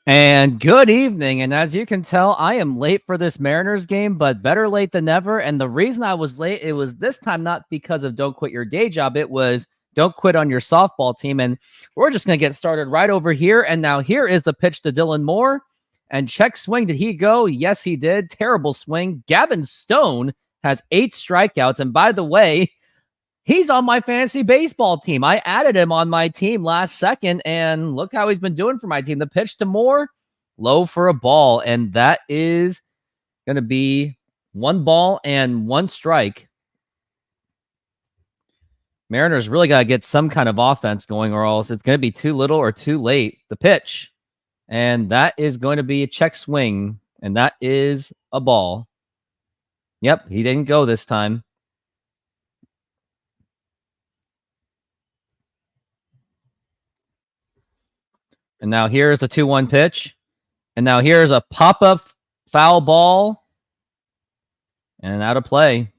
And good evening. And as you can tell, I am late for this Mariners game, but better late than never. And the reason I was late, it was this time not because of don't quit your day job. It was don't quit on your softball team. And we're just going to get started right over here. And now here is the pitch to Dylan Moore. And check swing. Did he go? Yes, he did. Terrible swing. Gavin Stone has 8 strikeouts. And by the way, he's on my fantasy baseball team. I added him on my team last second, and look how he's been doing for my team. The pitch to Moore, low for a ball, and that is going to be 1 ball and 1 strike. Mariners really got to get some kind of offense going, or else it's going to be too little or too late. The pitch, and that is going to be a check swing, and that is a ball. Yep, he didn't go this time. And now here's the 2-1 pitch. And now here's a pop-up foul ball. And out of play.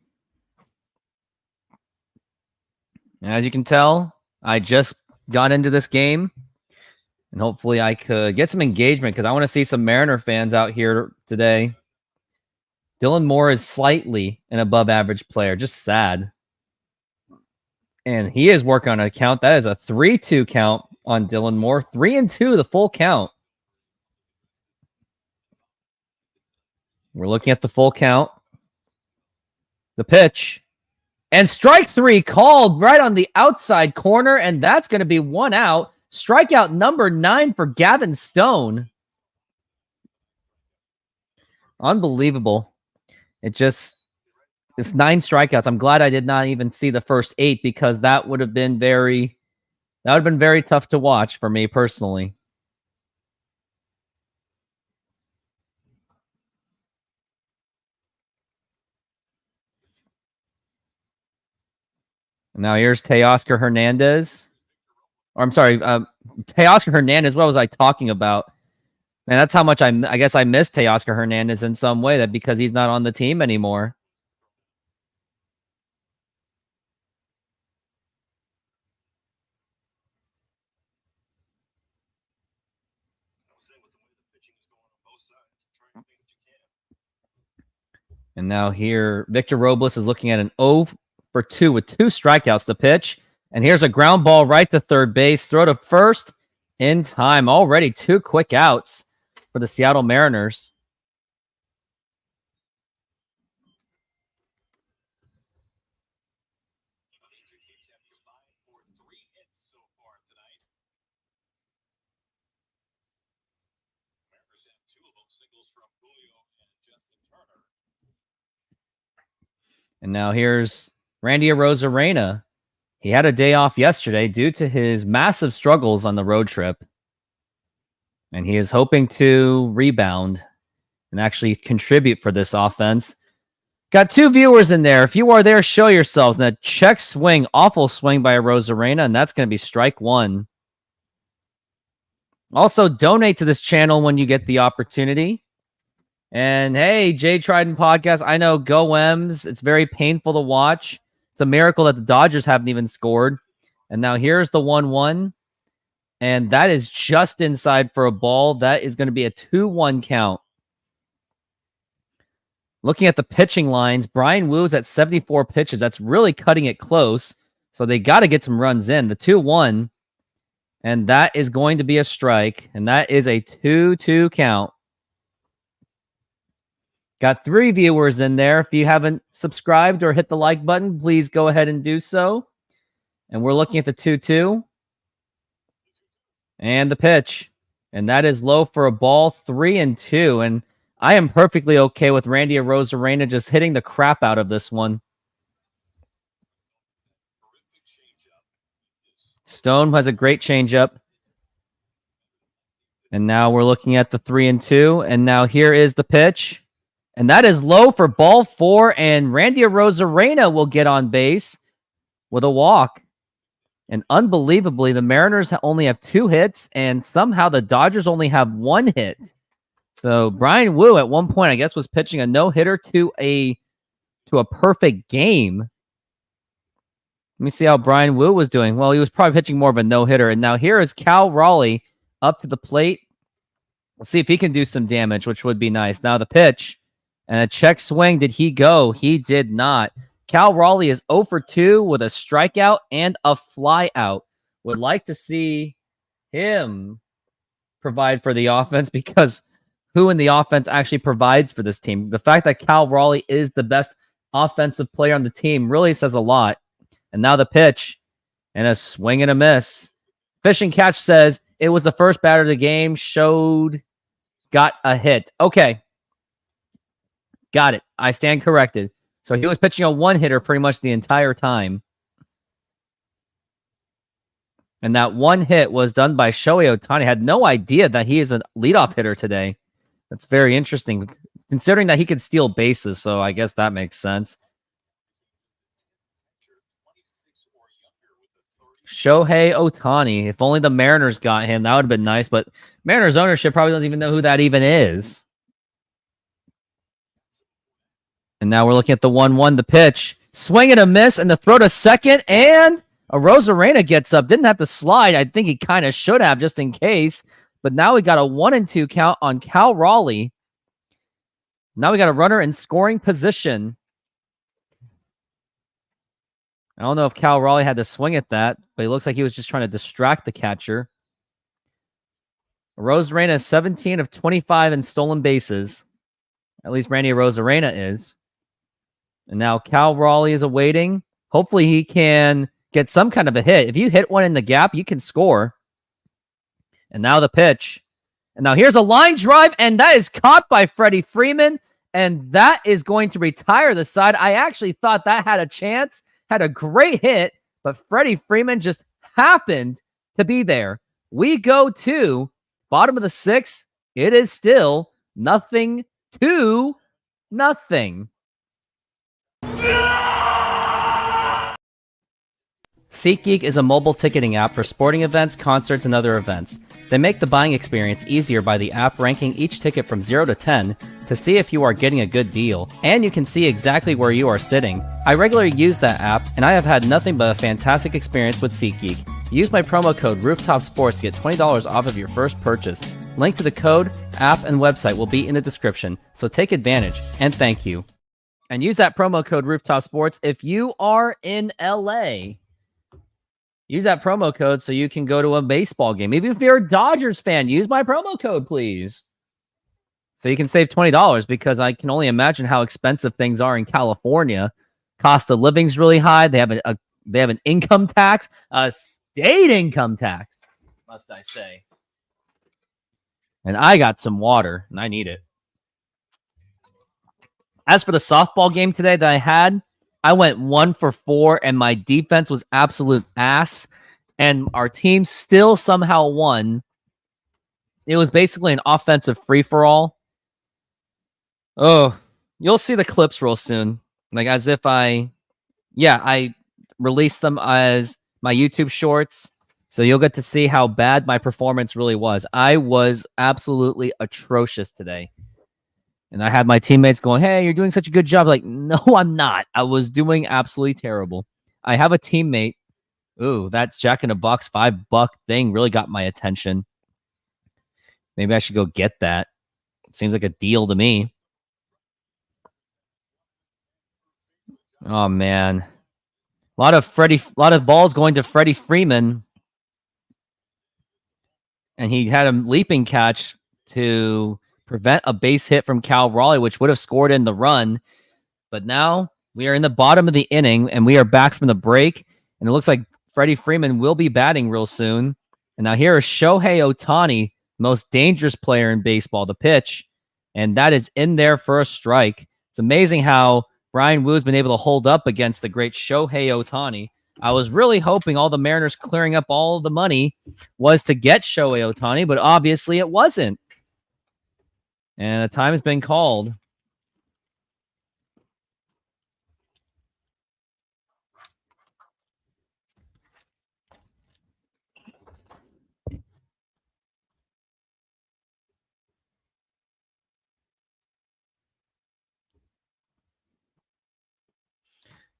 And as you can tell, I just got into this game. And hopefully I could get some engagement because I want to see some Mariner fans out here today. Dylan Moore is slightly an above-average player. Just sad. And he is working on a count. That is a 3-2 count on Dylan Moore. 3-2, the full count. We're looking at the full count. The pitch. And strike 3 called right on the outside corner, and that's going to be 1 out. Strikeout number 9 for Gavin Stone. Unbelievable. It just... If 9 strikeouts, I'm glad I did not even see the first 8 because that would have been very tough to watch for me personally. And now here's Teoscar Hernandez. Or I'm sorry, Teoscar Hernandez. What was I talking about? Man, that's how much I guess I missed Teoscar Hernandez in some way, that because he's not on the team anymore. And now here, Victor Robles is looking at an 0 for 2 with 2 strikeouts. The pitch. And here's a ground ball right to third base. Throw to first in time. Already 2 quick outs for the Seattle Mariners. And now here's Randy Arozarena. He had a day off yesterday due to his massive struggles on the road trip. And he is hoping to rebound and actually contribute for this offense. Got 2 viewers in there. If you are there, show yourselves. And a check swing, awful swing by Arozarena, and that's going to be strike 1. Also, donate to this channel when you get the opportunity. And hey, Jay Trident Podcast, I know, go M's. It's very painful to watch. It's a miracle that the Dodgers haven't even scored. And now here's the 1-1. And that is just inside for a ball. That is going to be a 2-1 count. Looking at the pitching lines, Brian Woo's at 74 pitches. That's really cutting it close. So they got to get some runs in. The 2-1. And that is going to be a strike. And that is a 2-2 count. Got 3 viewers in there. If you haven't subscribed or hit the like button, please go ahead and do so. And we're looking at the 2-2. And the pitch. And that is low for a ball, 3-2. And I am perfectly okay with Randy Arozarena just hitting the crap out of this one. Stone has a great changeup. And now we're looking at the 3-2. And now here is the pitch. And that is low for ball 4. And Randy Arozarena will get on base with a walk. And unbelievably, the Mariners only have 2 hits. And somehow the Dodgers only have 1 hit. So Brian Woo at one point, I guess, was pitching a no-hitter to a perfect game. Let me see how Brian Woo was doing. Well, he was probably pitching more of a no-hitter. And now here is Cal Raleigh up to the plate Let's see if he can do some damage, which would be nice. Now the pitch and a check swing. Did he go? He did not. Cal Raleigh is 0 for 2 with a strikeout and a fly out. Would like to see him provide for the offense, because who in the offense actually provides for this team? The fact that Cal Raleigh is the best offensive player on the team really says a lot. And now the pitch and a swing and a miss. Fish and Catch says it was the first batter of the game, got a hit. Okay. Got it. I stand corrected. So he was pitching a one-hitter pretty much the entire time. And that one hit was done by Shohei Ohtani. I had no idea that he is a leadoff hitter today. That's very interesting, considering that he could steal bases, so I guess that makes sense. Shohei Ohtani. If only the Mariners got him, that would have been nice, but Mariners ownership probably doesn't even know who that even is. And now we're looking at the 1-1, the pitch. Swing and a miss, and the throw to second, and a Rosarena gets up. Didn't have to slide. I think he kind of should have, just in case. But now we got a 1-2 count on Cal Raleigh. Now we got a runner in scoring position. I don't know if Cal Raleigh had to swing at that, but it looks like he was just trying to distract the catcher. Rosarena is 17 of 25 in stolen bases. At least Randy Rosarena is. And now Cal Raleigh is awaiting. Hopefully he can get some kind of a hit. If you hit one in the gap, you can score. And now the pitch. And now here's a line drive, and that is caught by Freddie Freeman. And that is going to retire the side. I actually thought that had a chance, had a great hit, but Freddie Freeman just happened to be there. We go to bottom of the sixth. It is still 0-0. SeatGeek is a mobile ticketing app for sporting events, concerts, and other events. They make the buying experience easier by the app ranking each ticket from 0 to 10 to see if you are getting a good deal, and you can see exactly where you are sitting. I regularly use that app, and I have had nothing but a fantastic experience with SeatGeek. Use my promo code RoofTopSports to get $20 off of your first purchase. Link to the code, app, and website will be in the description, so take advantage, and thank you. And use that promo code RoofTopSports if you are in LA. Use that promo code so you can go to a baseball game. Maybe if you're a Dodgers fan, use my promo code, please. So you can save $20, because I can only imagine how expensive things are in California. Cost of living's really high. They have an income tax, a state income tax, must I say. And I got some water, and I need it. As for the softball game today that I had, I went 1 for 4, and my defense was absolute ass, and our team still somehow won. It was basically an offensive free-for-all. Oh, you'll see the clips real soon. Like, as if I released them as my YouTube shorts, so you'll get to see how bad my performance really was. I was absolutely atrocious today. And I had my teammates going, "Hey, you're doing such a good job." Like, no, I'm not. I was doing absolutely terrible. I have a teammate. Ooh, that's Jack in the Box $5 thing really got my attention. Maybe I should go get that. It seems like a deal to me. Oh man. A lot of balls going to Freddie Freeman. And he had a leaping catch to prevent a base hit from Cal Raleigh, which would have scored in the run. But now we are in the bottom of the inning, and we are back from the break. And it looks like Freddie Freeman will be batting real soon. And now here is Shohei Ohtani, most dangerous player in baseball, the pitch. And that is in there for a strike. It's amazing how Brian Woo's been able to hold up against the great Shohei Ohtani. I was really hoping all the Mariners clearing up all the money was to get Shohei Ohtani, but obviously it wasn't. And a time has been called.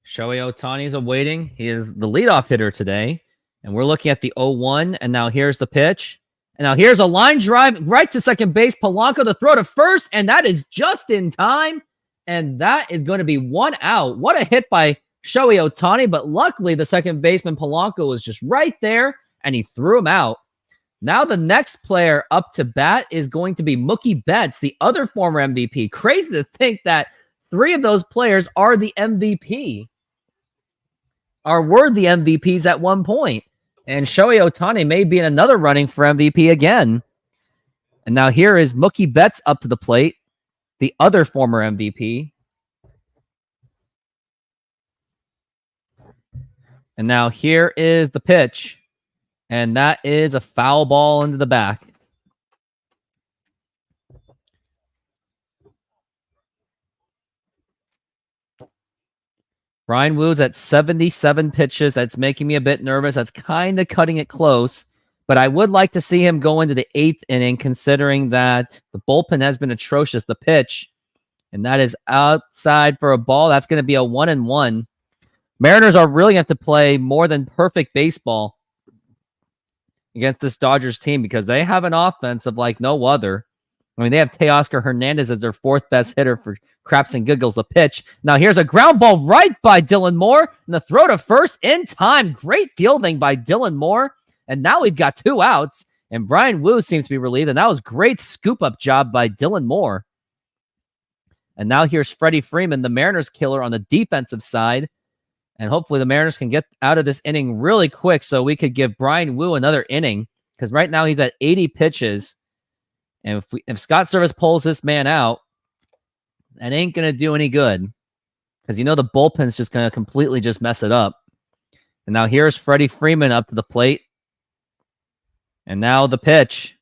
Shohei Ohtani is awaiting. He is the leadoff hitter today. And we're looking at the 0-1. And now here's the pitch. And now here's a line drive right to second base. Polanco to throw to first, and that is just in time. And that is going to be 1 out. What a hit by Shohei Ohtani, but luckily the second baseman Polanco was just right there, and he threw him out. Now the next player up to bat is going to be Mookie Betts, the other former MVP. Crazy to think that 3 of those players are the MVP, or were the MVPs at one point. And Shohei Ohtani may be in another running for MVP again. And now here is Mookie Betts up to the plate, the other former MVP. And now here is the pitch. And that is a foul ball into the back. Brian Woo's at 77 pitches. That's making me a bit nervous. That's kind of cutting it close. But I would like to see him go into the 8th inning, considering that the bullpen has been atrocious. The pitch, and that is outside for a ball. That's going to be a 1-1. Mariners are really going to have to play more than perfect baseball against this Dodgers team because they have an offense of like no other. I mean, they have Teoscar Hernandez as their 4th best hitter for craps and giggles. The pitch. Now here's a ground ball right by Dylan Moore, and the throw to first in time. Great fielding by Dylan Moore. And now we've got 2 outs, and Brian Woo seems to be relieved, and that was great scoop-up job by Dylan Moore. And now here's Freddie Freeman, the Mariners killer on the defensive side. And hopefully the Mariners can get out of this inning really quick so we could give Brian Woo another inning, because right now he's at 80 pitches. And if Scott Service pulls this man out, that ain't going to do any good, because you know the bullpen's just going to completely just mess it up. And now here's Freddie Freeman up to the plate. And now the pitch.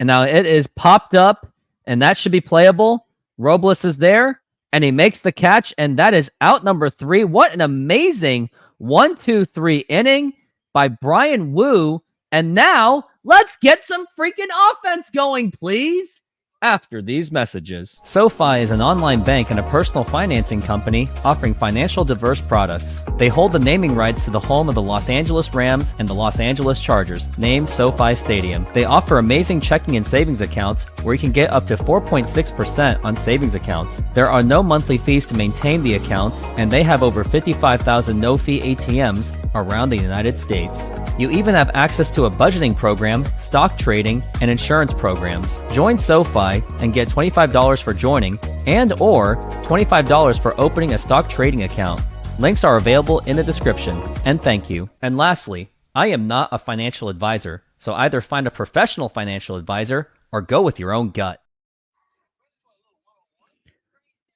And now it is popped up, and that should be playable. Robles is there, and he makes the catch, and that is out number 3. What an amazing 1-2-3 inning by Brian Woo. And now let's get some freaking offense going, please. After these messages. SoFi is an online bank and a personal financing company offering financial diverse products. They hold the naming rights to the home of the Los Angeles Rams and the Los Angeles Chargers, named SoFi Stadium. They offer amazing checking and savings accounts where you can get up to 4.6% on savings accounts. There are no monthly fees to maintain the accounts, and they have over 55,000 no-fee ATMs around the United States. You even have access to a budgeting program, stock trading, and insurance programs. Join SoFi and get $25 for joining and or $25 for opening a stock trading account. Links are available in the description. And thank you. And lastly, I am not a financial advisor, so either find a professional financial advisor or go with your own gut.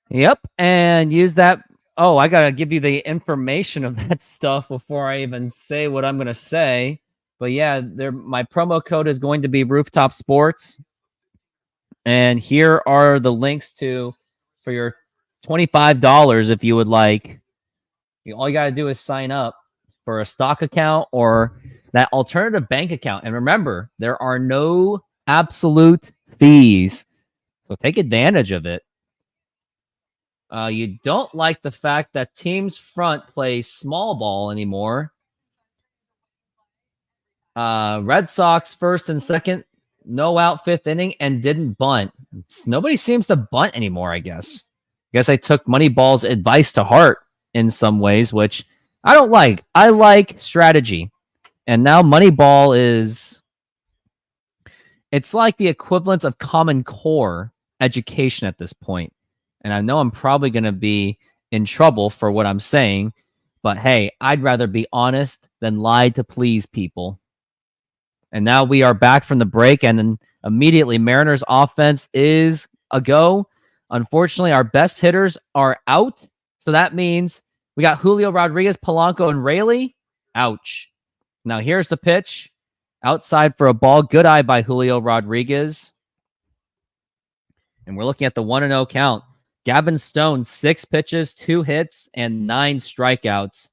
Yep, and use that. Oh, I got to give you the information of that stuff before I even say what I'm going to say. But yeah, my promo code is going to be RoofTopSports. And here are the links for your $25 if you would like. All you got to do is sign up for a stock account or that alternative bank account. And remember, there are no absolute fees. So take advantage of it. You don't like the fact that team's front plays small ball anymore. Red Sox first and second, no out 5th inning, and didn't bunt. Nobody seems to bunt anymore, I guess. I guess I took Moneyball's advice to heart in some ways, which I don't like. I like strategy. And now Moneyball it's like the equivalent of Common Core education at this point. And I know I'm probably going to be in trouble for what I'm saying, but hey, I'd rather be honest than lie to please people. And now we are back from the break, and then immediately Mariners offense is a go. Unfortunately, our best hitters are out, so that means we got Julio Rodriguez, Polanco, and Raley. Ouch. Now here's the pitch. Outside for a ball. Good eye by Julio Rodriguez. And we're looking at the 1-0 count. Gavin Stone, 6 pitches, 2 hits, and 9 strikeouts.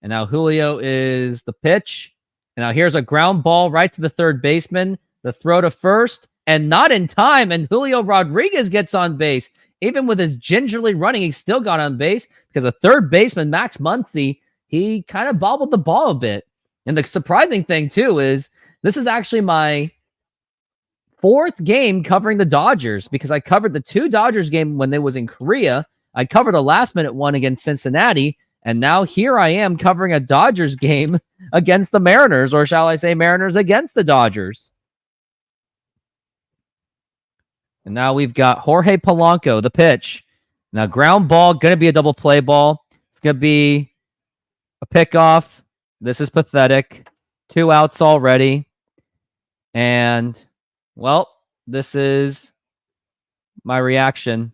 And now Julio is the pitch. And now here's a ground ball right to the third baseman. The throw to first, and not in time. And Julio Rodriguez gets on base. Even with his gingerly running, he still got on base because the third baseman, Max Muncy, he kind of bobbled the ball a bit. And the surprising thing, too, is this is actually my 4th game covering the Dodgers because I covered the 2 Dodgers game when they was in Korea. I covered a last-minute one against Cincinnati, and now here I am covering a Dodgers game against the Mariners, or shall I say Mariners against the Dodgers. And now we've got Jorge Polanco, the pitch. Now ground ball, going to be a double play ball. It's going to be a pickoff. This is pathetic. 2 outs already. And, well, this is my reaction.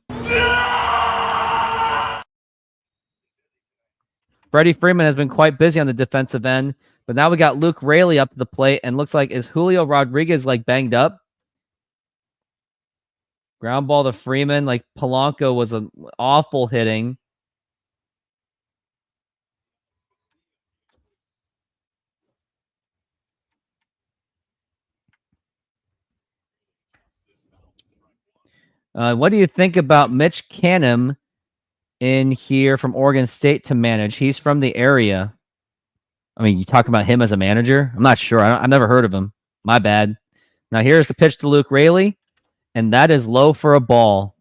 Freddie Freeman has been quite busy on the defensive end, but now we got Luke Raley up to the plate, and looks like, is Julio Rodriguez like banged up? Ground ball to Freeman. Like, Polanco was an awful hitting. What do you think about Mitch Canham in here from Oregon State to manage? He's from the area. I mean, you talk about him as a manager? I'm not sure. I've never heard of him. My bad. Now here's the pitch to Luke Raley, and that is low for a ball.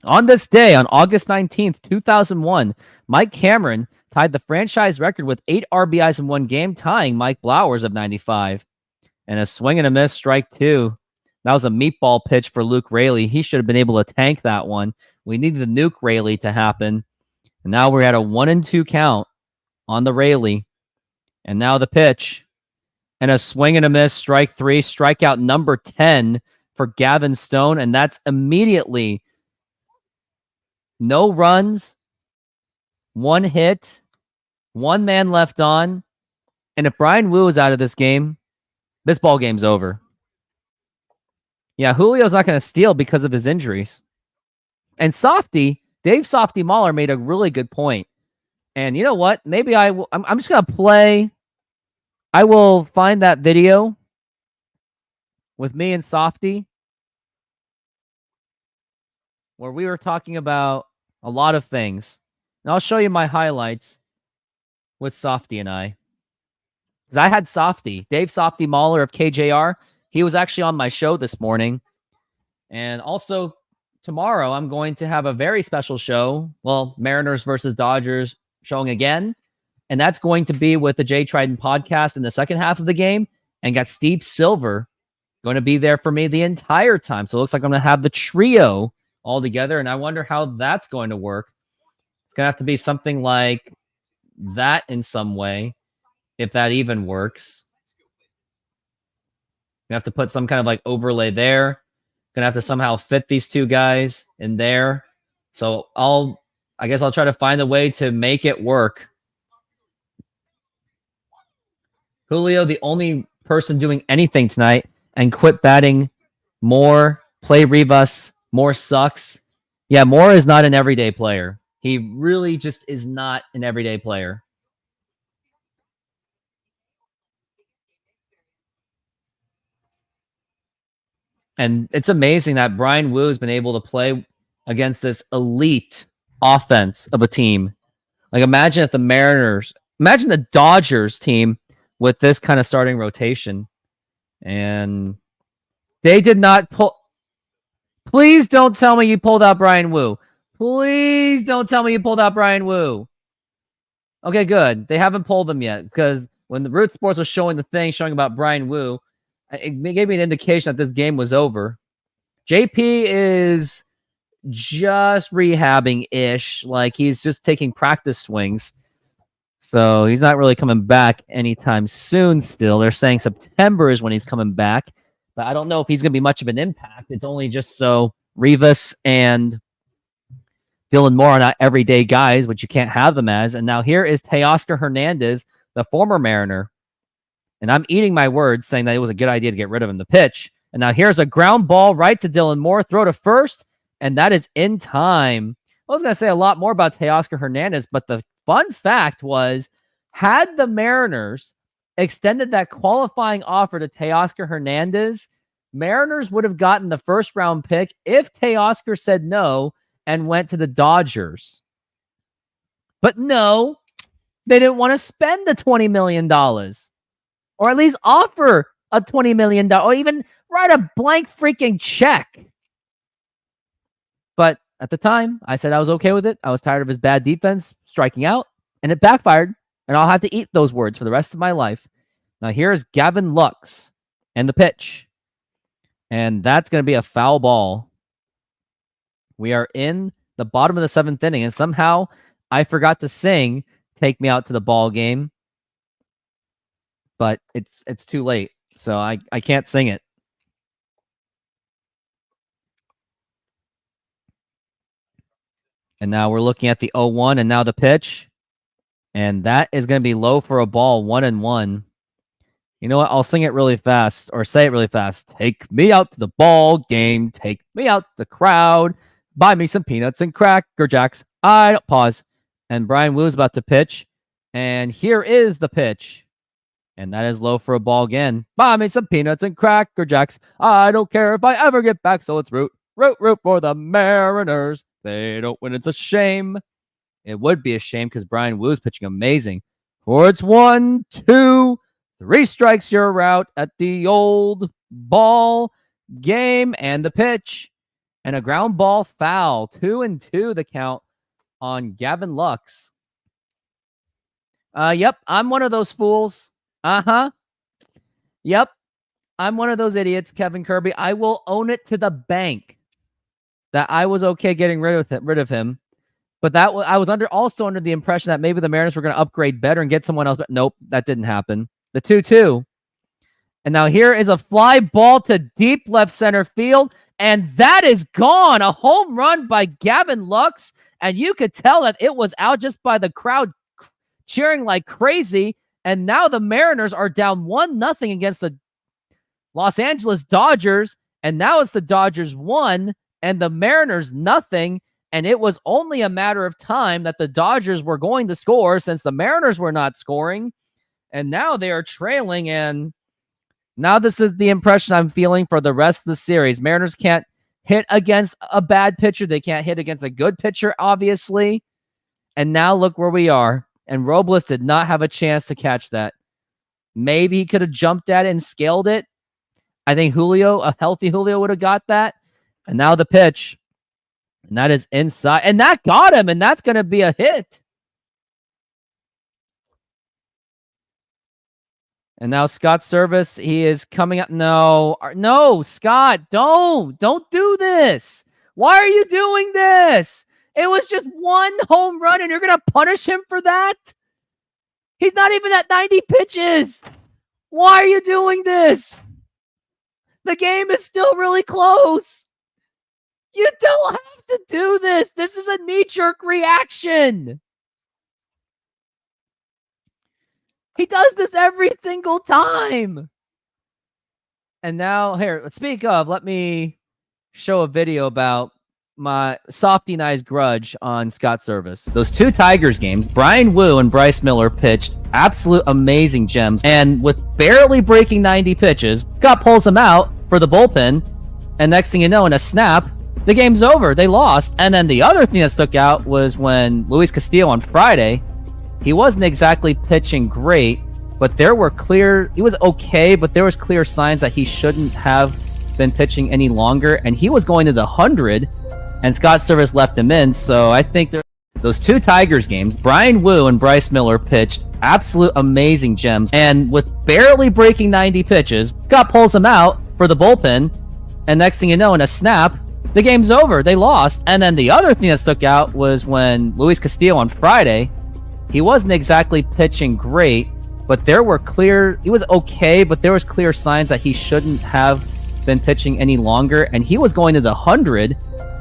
On this day, on August 19th, 2001, Mike Cameron tied the franchise record with 8 RBIs in one game, tying Mike Blowers of 95. And a swing and a miss, strike 2. That was a meatball pitch for Luke Raley. He should have been able to tank that one. We needed the nuke Raley to happen. And now we're at a 1-2 count on the Raley. And now the pitch. And a swing and a miss, strike 3. Strikeout number 10 for Gavin Stone. And that's immediately no runs, 1 hit, 1 man left on. And if Brian Wu is out of this game, this ball game's over. Yeah, Julio's not going to steal because of his injuries. And Dave Softy Mahler made a really good point. And you know what? Maybe I'm just going to play. I will find that video with me and Softy where we were talking about a lot of things. And I'll show you my highlights with Softy and I. Because I had Softy, Dave Softy Mahler of KJR. He was actually on my show this morning. And also, tomorrow, I'm going to have a very special show. Well, Mariners versus Dodgers showing again. And that's going to be with the Jay Trident podcast in the second half of the game. And got Steve Silver going to be there for me the entire time. So it looks like I'm going to have the trio all together. And I wonder how that's going to work. It's going to have to be something like that in some way, if that even works. Gonna have to put some kind of like overlay there. Gonna have to somehow fit these 2 guys in there. So I guess I'll try to find a way to make it work. Julio, the only person doing anything tonight, and quit batting more, play Rivas, more sucks. Yeah, Moore is not an everyday player. He really just is not an everyday player. And it's amazing that Brian Wu has been able to play against this elite offense of a team. Like, imagine if imagine the Dodgers team with this kind of starting rotation. And they did not pull. Please don't tell me you pulled out Brian Wu. Please don't tell me you pulled out Brian Wu. Okay, good. They haven't pulled him yet, because when the RoofTopSports was showing the thing, showing about Brian Wu, it gave me an indication that this game was over. JP is just rehabbing-ish. Like, he's just taking practice swings. So he's not really coming back anytime soon still. They're saying September is when he's coming back. But I don't know if he's going to be much of an impact. It's only just so Rivas and Dylan Moore are not everyday guys, but you can't have them as. And now here is Teoscar Hernandez, the former Mariner. And I'm eating my words, saying that it was a good idea to get rid of him. The pitch. And now here's a ground ball right to Dylan Moore. Throw to first. And that is in time. I was going to say a lot more about Teoscar Hernandez, but the fun fact was, had the Mariners extended that qualifying offer to Teoscar Hernandez, Mariners would have gotten the first round pick if Teoscar said no and went to the Dodgers. But no, they didn't want to spend the $20 million. Or at least offer a $20 million or even write a blank freaking check. But at the time, I said I was okay with it. I was tired of his bad defense striking out, and it backfired. And I'll have to eat those words for the rest of my life. Now here's Gavin Lux and the pitch. And that's going to be a foul ball. We are in the bottom of the 7th inning, and somehow I forgot to sing "Take Me Out to the Ball Game," but it's too late, so I can't sing it. And now we're looking at the 0-1, and now the pitch, and that is going to be low for a ball, 1-1. You know what? I'll sing it really fast, or say it really fast. Take me out to the ball game. Take me out to the crowd. Buy me some peanuts and Cracker Jacks. I pause. And Brian Woo's about to pitch. And here is the pitch. And that is low for a ball again. Buy me some peanuts and Cracker Jacks. I don't care if I ever get back. So let's root for the Mariners. They don't win. It's a shame. It would be a shame because Brian Woo's pitching amazing. Or it's 1, 2, 3 strikes, you're out at the old ball game. And the pitch. And a ground ball foul. 2-2 the count on Gavin Lux. Yep, I'm one of those fools. Yep, I'm one of those idiots, Kevin Kirby. I will own it to the bank that I was okay getting rid of him. But I was also under the impression that maybe the Mariners were going to upgrade better and get someone else. But nope, that didn't happen. The 2-2. And now here is a fly ball to deep left center field. And that is gone. A home run by Gavin Lux. And you could tell that it was out just by the crowd cheering like crazy. And now the Mariners are down 1-0 against the Los Angeles Dodgers. And now it's the Dodgers 1 and the Mariners 0. And it was only a matter of time that the Dodgers were going to score since the Mariners were not scoring. And now they are trailing. And now this is the impression I'm feeling for the rest of the series. Mariners can't hit against a bad pitcher. They can't hit against a good pitcher, obviously. And now look where we are. And Robles did not have a chance to catch that. Maybe he could have jumped at it and scaled it. I think a healthy Julio would have got that. And now the pitch. And that is inside. And that got him. And that's going to be a hit. And now Scott Service, he is coming up. No, Scott, don't do this. Why are you doing this? It was just one home run and you're going to punish him for that? He's not even at 90 pitches. Why are you doing this? The game is still really close. You don't have to do this. This is a knee-jerk reaction. He does this every single time. And now, here, speak of, let me show a video about my Softy Nice grudge on Scott Service. Those 2 Tigers games, Brian Wu and Bryce Miller pitched absolute amazing gems. And with barely breaking 90 pitches, Scott pulls them out for the bullpen. And next thing you know, in a snap, the game's over. They lost. And then the other thing that stuck out was when Luis Castillo on Friday, he wasn't exactly pitching great, but he was okay, but there was clear signs that he shouldn't have been pitching any longer. And he was going to the 100, and Scott Service left him in. So I think those 2 Tigers games, Brian Wu and Bryce Miller pitched absolute amazing gems. And with barely breaking 90 pitches, Scott pulls them out for the bullpen. And next thing you know, in a snap, the game's over. They lost. And then the other thing that stuck out was when Luis Castillo on Friday, he wasn't exactly pitching great, but he was okay, but there was clear signs that he shouldn't have been pitching any longer. And he was going to the 100,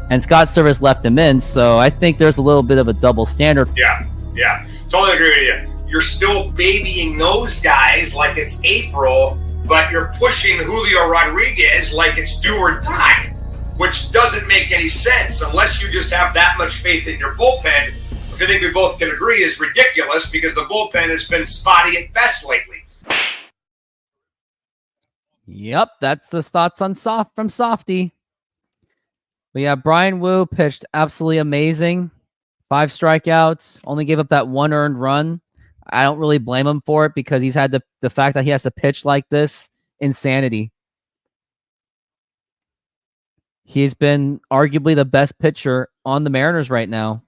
and Scott Service left him in. So I think there's a little bit of a double standard. Yeah. Totally agree with you. You're still babying those guys like it's April, but you're pushing Julio Rodriguez like it's do or die, which doesn't make any sense unless you just have that much faith in your bullpen. I think we both can agree is ridiculous because the bullpen has been spotty at best lately. Yep, that's the thoughts on from Softy. But yeah, Brian Wu pitched absolutely amazing. 5 strikeouts, only gave up that 1 earned run. I don't really blame him for it because he's had the fact that he has to pitch like this insanity. He's been arguably the best pitcher on the Mariners right now.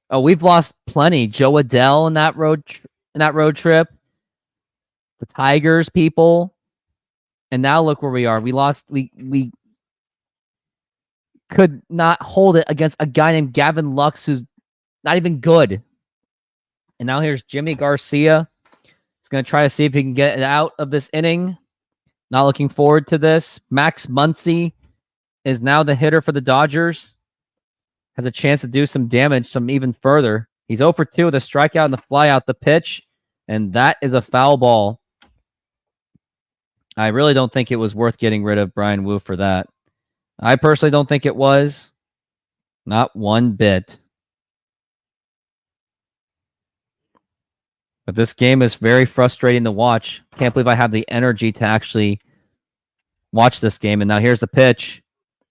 Oh, we've lost plenty. Joe Adell in that road trip. The Tigers people. And now look where we are. We lost. We could not hold it against a guy named Gavin Lux, who's not even good. And now here's Jimmy Garcia. He's going to try to see if he can get it out of this inning. Not looking forward to this. Max Muncy is now the hitter for the Dodgers. Has a chance to do some damage, some even further. He's 0 for 2 with a strikeout and the fly out the pitch. And that is a foul ball. I really don't think it was worth getting rid of Brian Wu for that. I personally don't think it was. Not one bit. But this game is very frustrating to watch. Can't believe I have the energy to actually watch this game. And now here's the pitch.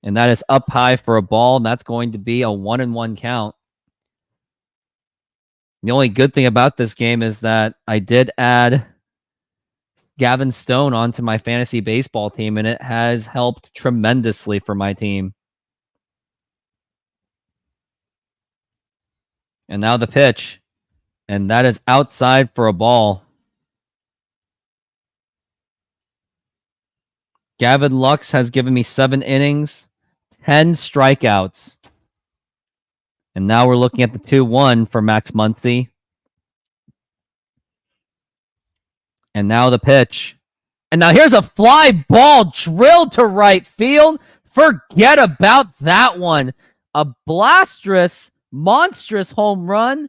And that is up high for a ball. And that's going to be a 1-1 count. The only good thing about this game is that I did add Gavin Stone onto my fantasy baseball team, and it has helped tremendously for my team. And now the pitch. And that is outside for a ball. Gavin Lux has given me 7 innings, 10 strikeouts. And now we're looking at the 2-1 for Max Muncy. And now the pitch. And now here's a fly ball drilled to right field. Forget about that one. A monstrous home run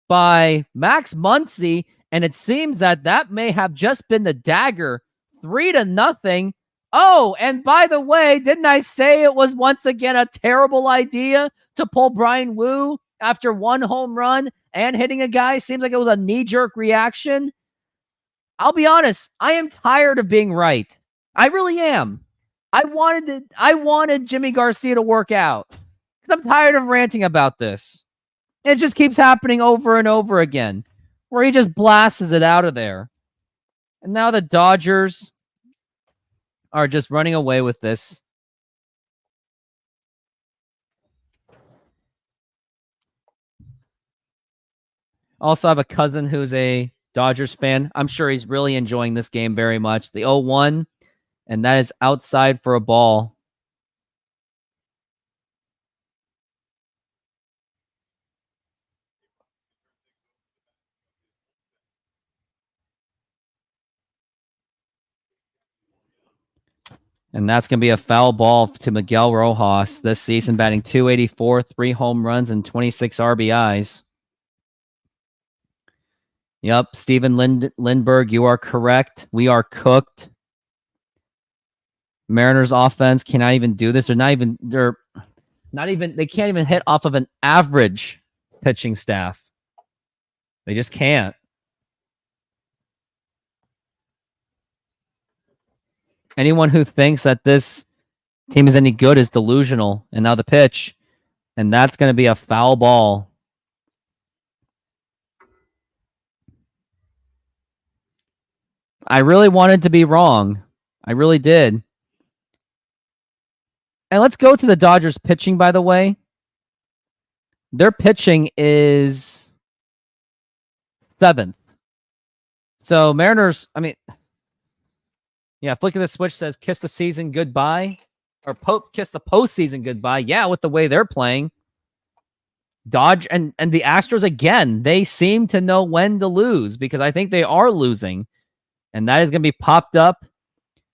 by Max Muncy. And it seems that may have just been the dagger. 3-0. Oh, and by the way, didn't I say it was once again a terrible idea to pull Brian Wu after 1 home run and hitting a guy? Seems like it was a knee-jerk reaction. I'll be honest, I am tired of being right. I really am. I wanted Jimmy Garcia to work out because I'm tired of ranting about this. It just keeps happening over and over again, where he just blasted it out of there. And now the Dodgers are just running away with this. Also, I have a cousin who's a Dodgers fan. I'm sure he's really enjoying this game very much. The 0-1, and that is outside for a ball. And that's going to be a foul ball to Miguel Rojas this season, batting .284, 3 home runs, and 26 RBIs. Yep, Steven Lindbergh, you are correct. We are cooked. Mariners offense cannot even do this. They can't even hit off of an average pitching staff. They just can't. Anyone who thinks that this team is any good is delusional. And now the pitch. And that's going to be a foul ball. I really wanted to be wrong. I really did. And let's go to the Dodgers pitching, by the way. Their pitching is 7th. So Mariners, yeah, flick of the switch says kiss the season goodbye. Or kiss the postseason goodbye. Yeah, with the way they're playing. Dodge and the Astros, again, they seem to know when to lose because I think they are losing. And that is going to be popped up.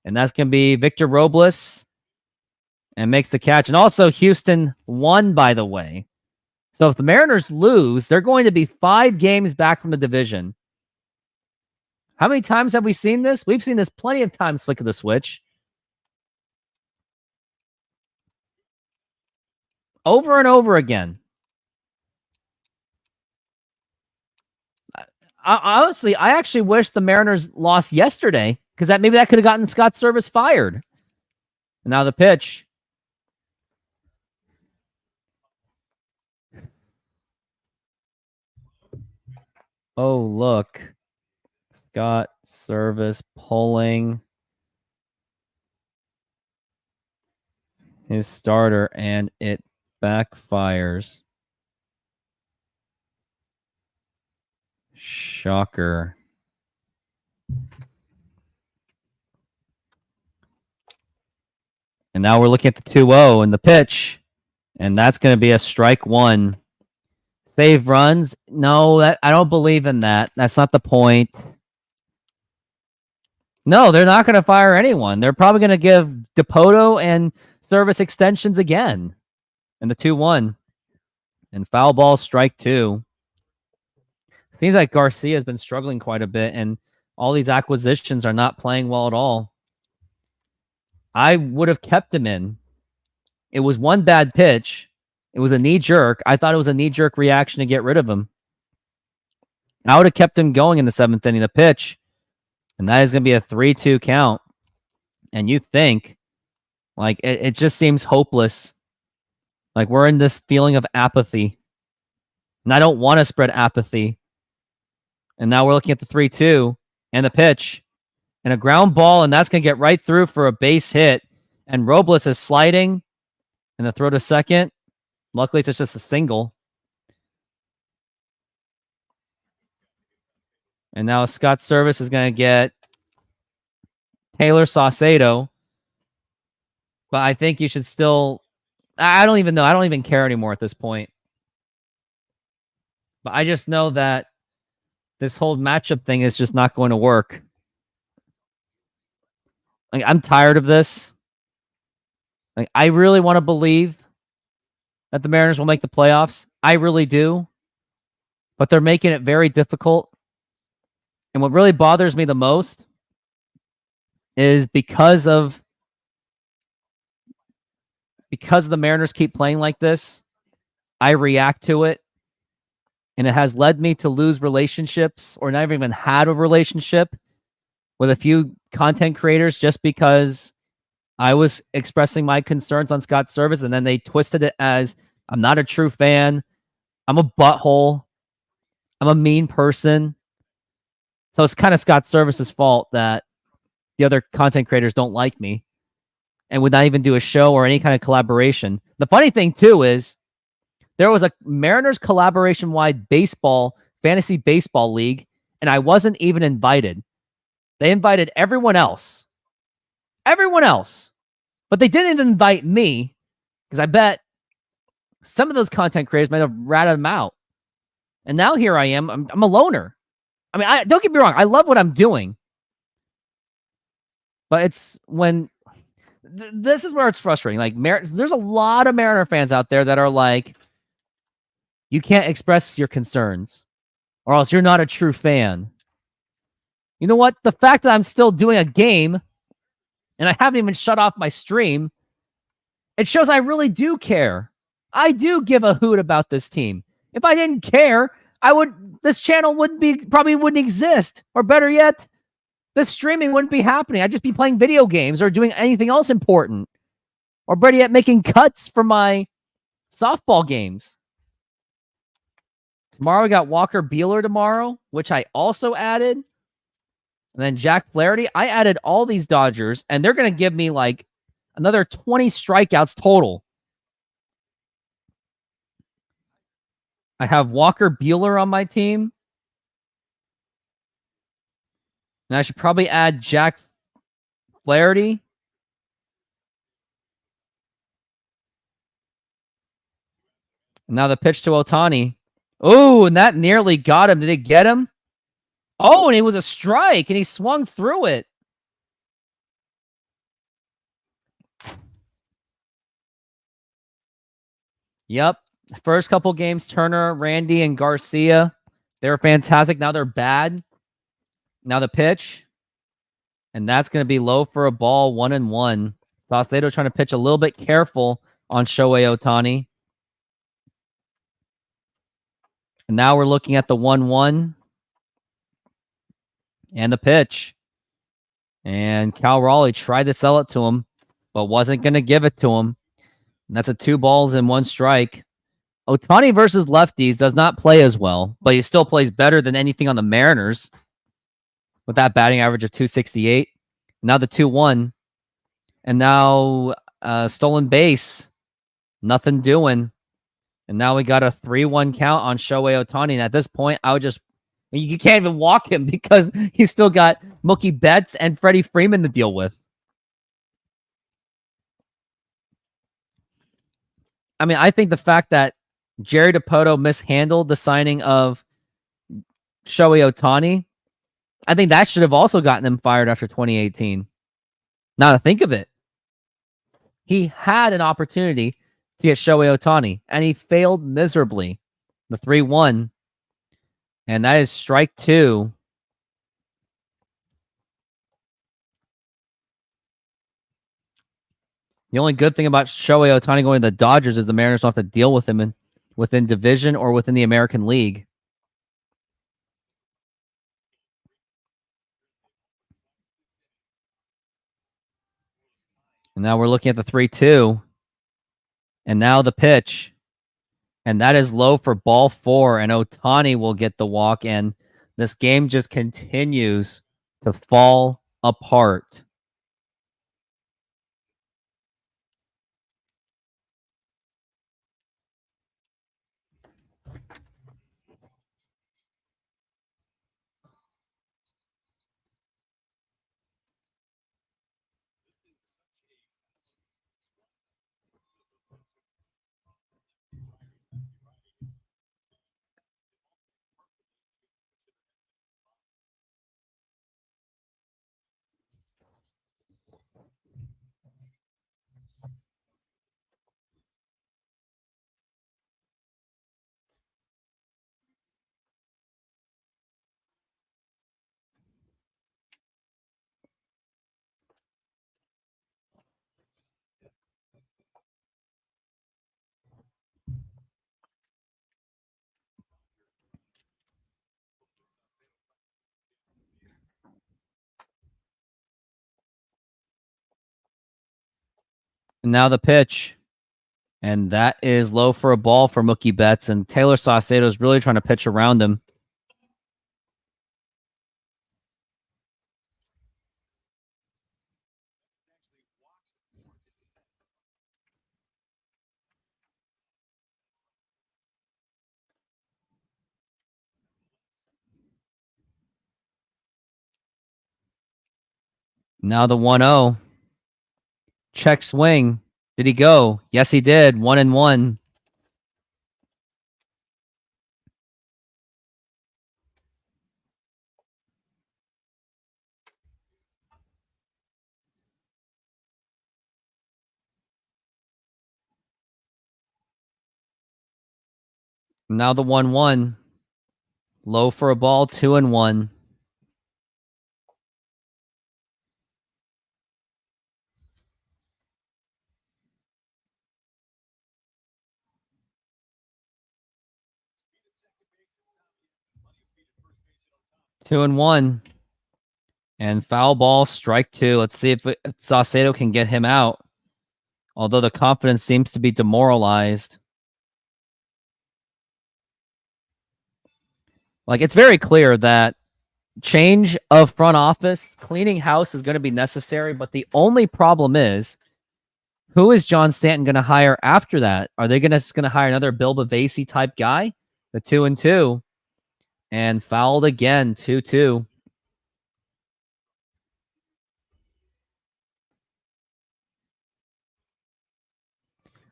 And that's going to be Victor Robles. And makes the catch. And also Houston won, by the way. So if the Mariners lose, they're going to be 5 games back from the division. How many times have we seen this? We've seen this plenty of times, flick of the switch. Over and over again. Honestly, I actually wish the Mariners lost yesterday because maybe that could have gotten Scott Service fired. And now the pitch. Oh, look. Scott Service pulling his starter, and it backfires. Shocker. And now we're looking at the 2-0 and the pitch. And that's going to be a strike one. Save runs? No, I don't believe in that. That's not the point. No, they're not going to fire anyone. They're probably going to give Dipoto and Service extensions again. And the 2-1. And foul ball, strike two. Seems like Garcia has been struggling quite a bit, and all these acquisitions are not playing well at all. I would have kept him in. It was one bad pitch. It was a knee-jerk. I thought it was a knee-jerk reaction to get rid of him. I would have kept him going in the 7th inning, the pitch. And that is going to be a 3-2 count. And you think, like, it just seems hopeless. Like, we're in this feeling of apathy. And I don't want to spread apathy. And now we're looking at the 3-2 and the pitch. And a ground ball, and that's going to get right through for a base hit. And Robles is sliding. And the throw to second. Luckily, it's just a single. And now Scott Service is going to get Taylor Saucedo. But I think you should still... I don't even know. I don't even care anymore at this point. But I just know that this whole matchup thing is just not going to work. Like, I'm tired of this. Like, I really want to believe that the Mariners will make the playoffs. I really do. But they're making it very difficult. And what really bothers me the most is because the Mariners keep playing like this, I react to it. And it has led me to lose relationships, or never even had a relationship with a few content creators just because I was expressing my concerns on Scott Service, and then they twisted it as I'm not a true fan. I'm a butthole. I'm a mean person. So it's kind of Scott Service's fault that the other content creators don't like me and would not even do a show or any kind of collaboration. The funny thing, too, is there was a Mariners collaboration-wide fantasy baseball league, and I wasn't even invited. They invited everyone else. Everyone else. But they didn't even invite me, because I bet some of those content creators might have ratted them out. And now here I am. I'm a loner. I mean, don't get me wrong. I love what I'm doing. But it's when... this is where it's frustrating. Like, there's a lot of Mariner fans out there that are like, you can't express your concerns, or else you're not a true fan. You know what? The fact that I'm still doing a game, and I haven't even shut off my stream, it shows I really do care. I do give a hoot about this team. If I didn't care, this channel probably wouldn't exist. Or better yet, this streaming wouldn't be happening. I'd just be playing video games or doing anything else important. Or better yet, making cuts for my softball games. Tomorrow we got Walker Buehler tomorrow, which I also added. And then Jack Flaherty. I added all these Dodgers, and they're going to give me like another 20 strikeouts total. I have Walker Buehler on my team. And I should probably add Jack Flaherty. And now the pitch to Ohtani. Oh, and that nearly got him. Did it get him? Oh, and it was a strike, and he swung through it. Yep. First couple games, Turner, Randy, and Garcia. They were fantastic. Now they're bad. Now the pitch. And that's going to be low for a ball, 1-1. Saucedo trying to pitch a little bit careful on Shohei Ohtani. And now we're looking at the 1-1. And the pitch. And Cal Raleigh tried to sell it to him, but wasn't going to give it to him. And that's a 2-1 strike. Ohtani versus lefties does not play as well, but he still plays better than anything on the Mariners. with that batting average of 268. Now the 2-1. And now stolen base. Nothing doing. And now we got a 3-1 count on Shohei Ohtani. And at this point, you can't even walk him because he's still got Mookie Betts and Freddie Freeman to deal with. I mean, I think the fact that Jerry Dipoto mishandled the signing of Shohei Ohtani, I think that should have also gotten him fired after 2018. Now to think of it, he had an opportunity to get Shohei Ohtani, and he failed miserably. The 3-1, and that is strike 2. The only good thing about Shohei Ohtani going to the Dodgers is the Mariners don't have to deal with him within division or within the American League. And now we're looking at the 3-2. And now the pitch. And that is low for ball 4. And Ohtani will get the walk. And this game just continues to fall apart. And now the pitch. And that is low for a ball for Mookie Betts. And Taylor Saucedo is really trying to pitch around him. Now the 1-0. Check swing. Did he go? Yes, he did. 1-1. Now the 1-1. Low for a ball, 2-1. Two and one. And foul ball, strike 2. Let's see if Saucedo can get him out. Although the confidence seems to be demoralized. Like, it's very clear that change of front office, cleaning house is going to be necessary. But the only problem is, who is John Stanton going to hire after that? Are they just going to hire another Bill Bavasi type guy? The 2-2. And fouled again, 2-2.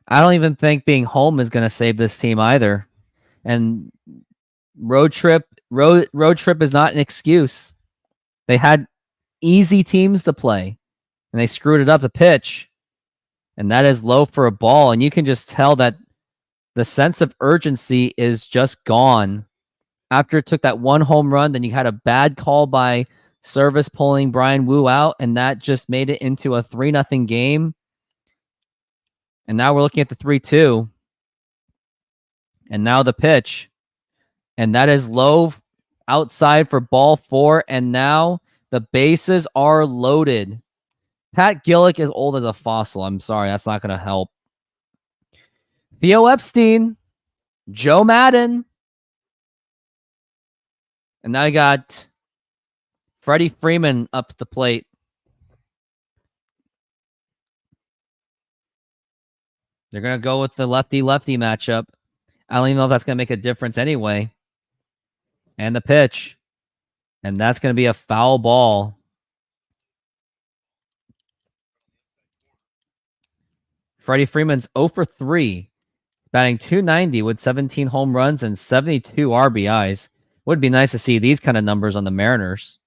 I don't even think being home is going to save this team either. And road trip is not an excuse. They had easy teams to play, and they screwed it up the pitch. And that is low for a ball. And you can just tell that the sense of urgency is just gone. After it took that one home run, then you had a bad call by Service pulling Brian Wu out, and that just made it into a 3-0 game. And now we're looking at the 3-2. And now the pitch. And that is low outside for ball 4. And now the bases are loaded. Pat Gillick is old as a fossil. I'm sorry, that's not going to help. Theo Epstein. Joe Madden. And now I got Freddie Freeman up the plate. They're going to go with the lefty-lefty matchup. I don't even know if that's going to make a difference anyway. And the pitch. And that's going to be a foul ball. Freddie Freeman's 0 for 3. Batting .290 with 17 home runs and 72 RBIs. Would be nice to see these kind of numbers on the Mariners.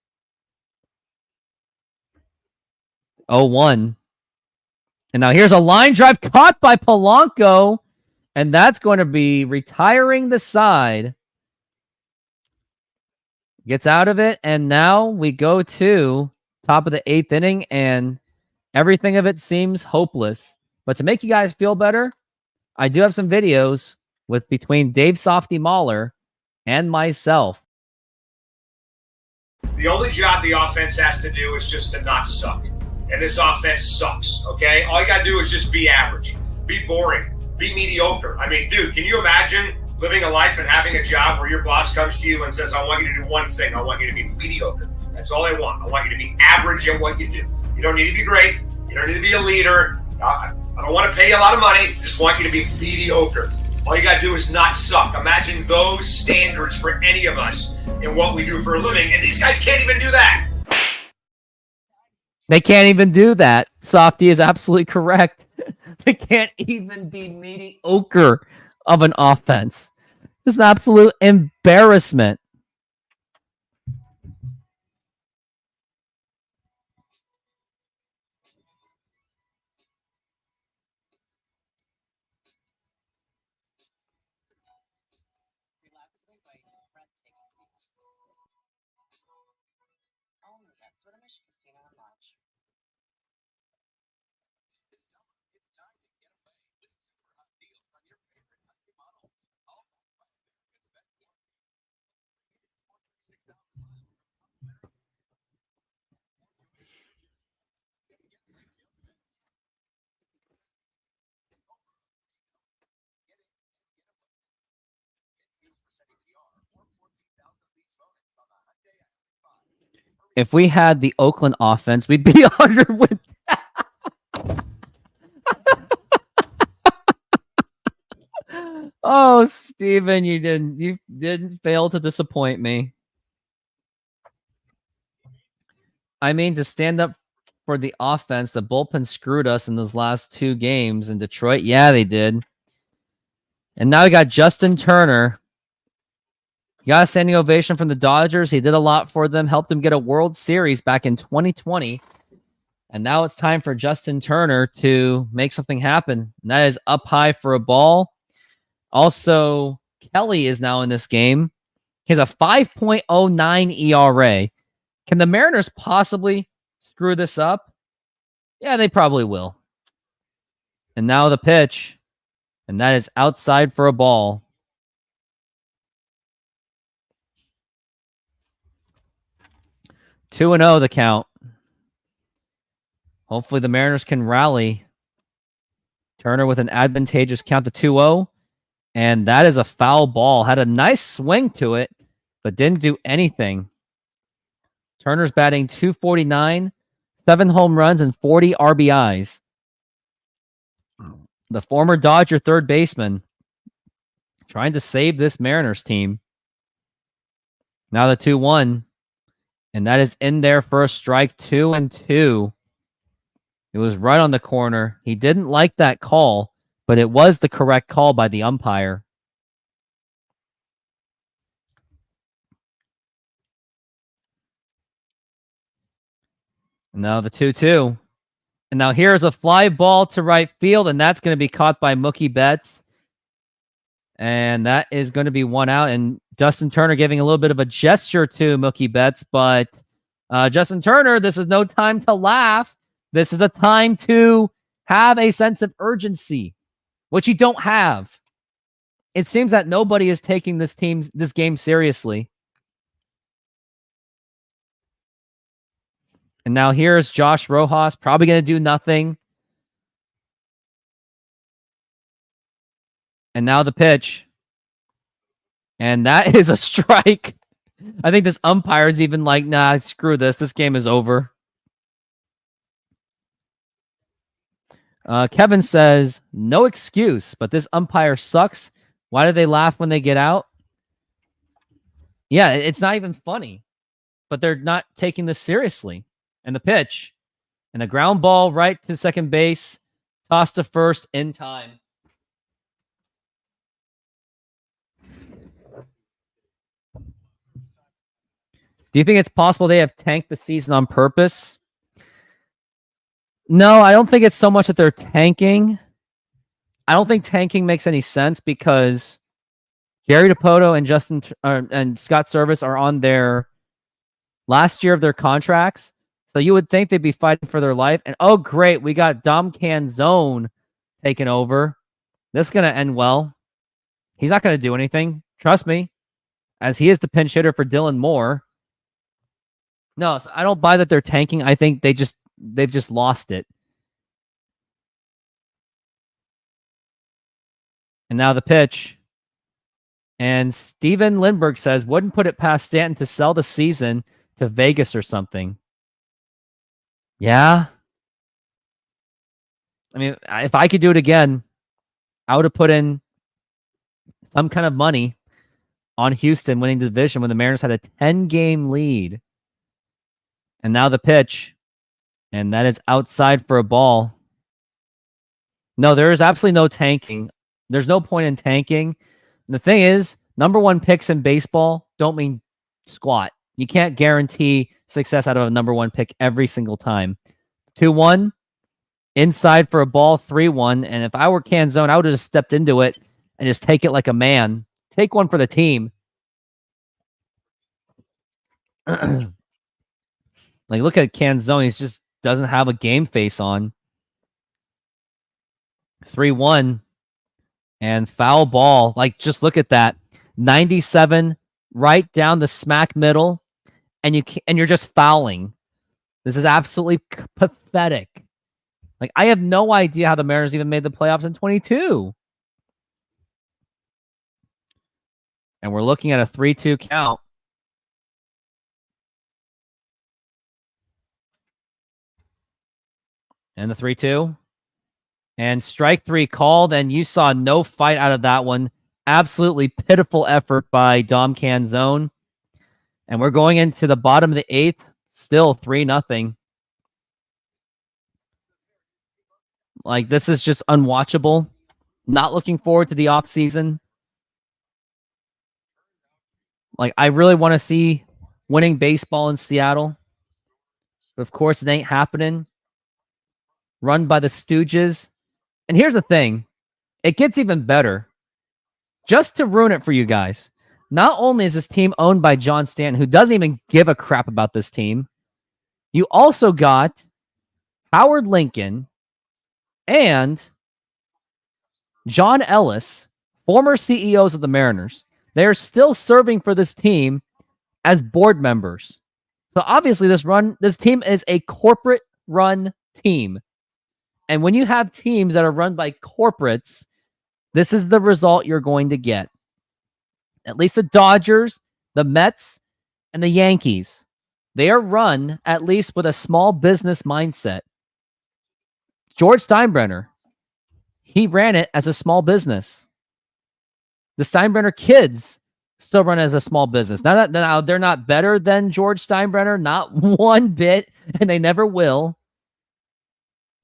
0-1. And now here's a line drive caught by Polanco. And that's going to be retiring the side. Gets out of it. And now we go to top of the 8th inning. And everything of it seems hopeless. But to make you guys feel better, I do have some videos with between Dave Softy Mahler and myself. The only job the offense has to do is just to not suck. And this offense sucks, okay? All you got to do is just be average, be boring, be mediocre. I mean, dude, can you imagine living a life and having a job where your boss comes to you and says, I want you to do one thing. I want you to be mediocre. That's all I want. I want you to be average at what you do. You don't need to be great. You don't need to be a leader. I don't want to pay you a lot of money. Just want you to be mediocre. All you got to do is not suck. Imagine those standards for any of us in what we do for a living. And these guys can't even do that. They can't even do that. Softy is absolutely correct. They can't even be mediocre of an offense. It's an absolute embarrassment. If we had the Oakland offense, we'd be 100 with Oh, Steven, you didn't fail to disappoint me. I mean, to stand up for the offense, the bullpen screwed us in those last 2 games in Detroit. Yeah, they did. And now we got Justin Turner. He got a standing ovation from the Dodgers. He did a lot for them, helped them get a World Series back in 2020. And now it's time for Justin Turner to make something happen. And that is up high for a ball. Also, Kelly is now in this game. He has a 5.09 ERA. Can the Mariners possibly screw this up? Yeah, they probably will. And now the pitch. And that is outside for a ball. Two and 0 the count. Hopefully the Mariners can rally. Turner with an advantageous count to 2-0. And that is a foul ball. Had a nice swing to it, but didn't do anything. Turner's batting .249, 7 home runs, and 40 RBIs. The former Dodger third baseman trying to save this Mariners team. Now the 2-1. And that is in there for a strike. 2-2. It was right on the corner. He didn't like that call, but it was the correct call by the umpire. And now the 2-2. And now here's a fly ball to right field, and that's going to be caught by Mookie Betts. And that is going to be 1 out. And Justin Turner giving a little bit of a gesture to Mookie Betts, but Justin Turner, this is no time to laugh. This is a time to have a sense of urgency, which you don't have. It seems that nobody is taking this game seriously. And now here's Josh Rojas, probably going to do nothing. And now the pitch. And that is a strike. I think this umpire's even like, nah, screw this. This game is over. Kevin says, no excuse, but this umpire sucks. Why do they laugh when they get out? Yeah, it's not even funny, but they're not taking this seriously. And the pitch, and the ground ball right to second base, toss to first in time. Do you think it's possible they have tanked the season on purpose? No, I don't think it's so much that they're tanking. I don't think tanking makes any sense because Jerry Dipoto and Justin and Scott Service are on their last year of their contracts. So you would think they'd be fighting for their life. And oh, great, we got Dom Canzone taking over. This is going to end well. He's not going to do anything. Trust me, as he is the pinch hitter for Dylan Moore. No, so I don't buy that they're tanking. I think they've just lost it. And now the pitch. And Steven Lindbergh says, wouldn't put it past Stanton to sell the season to Vegas or something. Yeah. I mean, if I could do it again, I would have put in some kind of money on Houston winning the division when the Mariners had a 10-game lead. And now the pitch. And that is outside for a ball. No, there is absolutely no tanking. There's no point in tanking. And the thing is, number one picks in baseball don't mean squat. You can't guarantee success out of a number one pick every single time. 2-1, inside for a ball, 3-1. And if I were Canzone, I would have just stepped into it and just take it like a man. Take one for the team. Like, look at Canzone. He just doesn't have a game face on. 3-1. And foul ball. Like, just look at that. 97 right down the smack middle. And you're just fouling. This is absolutely pathetic. Like, I have no idea how the Mariners even made the playoffs in 22. And we're looking at a 3-2 count. And the 3-2. And strike three called, and you saw no fight out of that one. Absolutely pitiful effort by Dom Canzone. And we're going into the bottom of the eighth, still 3-0. Like, this is just unwatchable. Not looking forward to the offseason. Like, I really want to see winning baseball in Seattle. But of course, it ain't happening. Run by the Stooges. And here's the thing. It gets even better. Just to ruin it for you guys. Not only is this team owned by John Stanton, who doesn't even give a crap about this team, you also got Howard Lincoln and John Ellis, former CEOs of the Mariners. They're still serving for this team as board members. So obviously this team is a corporate run team. And when you have teams that are run by corporates, this is the result you're going to get. At least the Dodgers, the Mets, and the Yankees. They are run at least with a small business mindset. George Steinbrenner, he ran it as a small business. The Steinbrenner kids still run as a small business. Now they're not better than George Steinbrenner, not one bit, and they never will.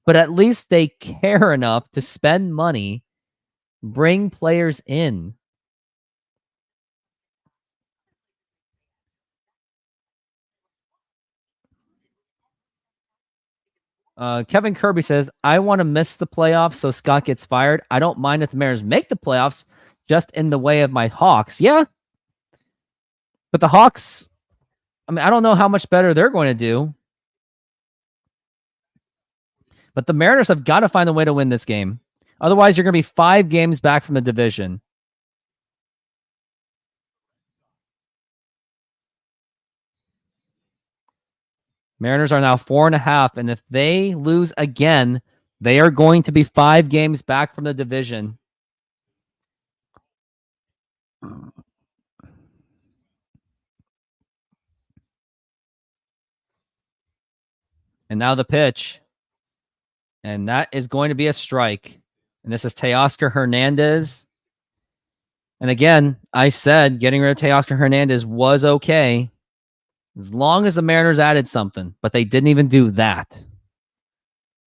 But at least they care enough to spend money, bring players in. Kevin Kirby says, I want to miss the playoffs so Scott gets fired. I don't mind if the Mariners make the playoffs, just in the way of my Hawks. Yeah. But the Hawks, I mean, I don't know how much better they're going to do. But the Mariners have got to find a way to win this game. Otherwise, you're going to be 5 games back from the division. Mariners are now 4.5, and if they lose again, they are going to be 5 games back from the division. And now the pitch. And that is going to be a strike. And this is Teoscar Hernandez. And again, I said getting rid of Teoscar Hernandez was okay as long as the Mariners added something, but they didn't even do that.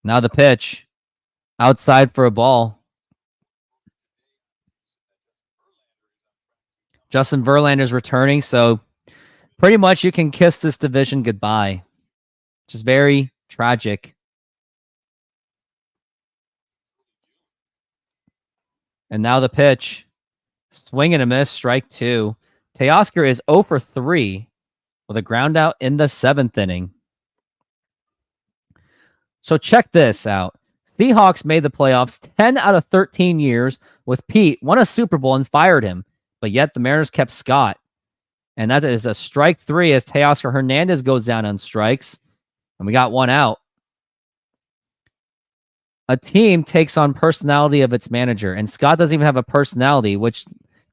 Now the pitch. Outside for a ball. Justin Verlander's returning, so pretty much you can kiss this division goodbye. Which is very tragic. And now the pitch. Swing and a miss, strike 2. Teoscar is 0 for 3 with a ground out in the 7th inning. So check this out. Seahawks made the playoffs 10 out of 13 years with Pete, won a Super Bowl and fired him, but yet the Mariners kept Scott. And that is a strike 3 as Teoscar Hernandez goes down on strikes, and we got one out. A team takes on personality of its manager, and Scott doesn't even have a personality, which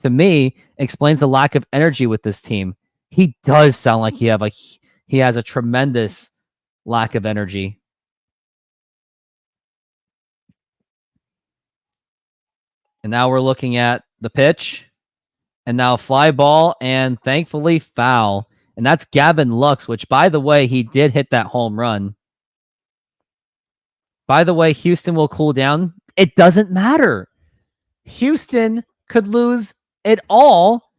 to me explains the lack of energy with this team. He does sound like he has a tremendous lack of energy. And now we're looking at the pitch, and now fly ball, and thankfully foul. And that's Gavin Lux, which, by the way, he did hit that home run. By the way, Houston will cool down. It doesn't matter. Houston could lose it all,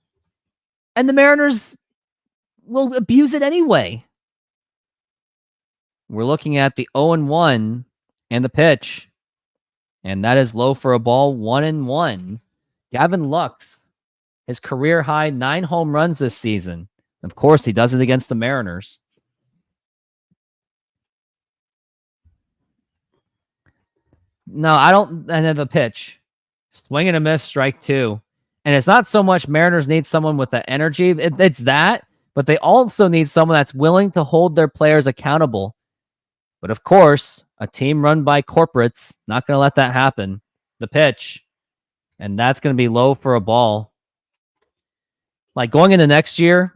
and the Mariners will abuse it anyway. We're looking at the 0-1 and the pitch, and that is low for a ball, 1-1. Gavin Lux, his career high 9 home runs this season. Of course, he does it against the Mariners. No, I don't. And then the pitch. Swing and a miss, strike 2. And it's not so much Mariners need someone with the energy. It's that, but they also need someone that's willing to hold their players accountable. But of course, a team run by corporates, not going to let that happen. The pitch. And that's going to be low for a ball. Like going into next year,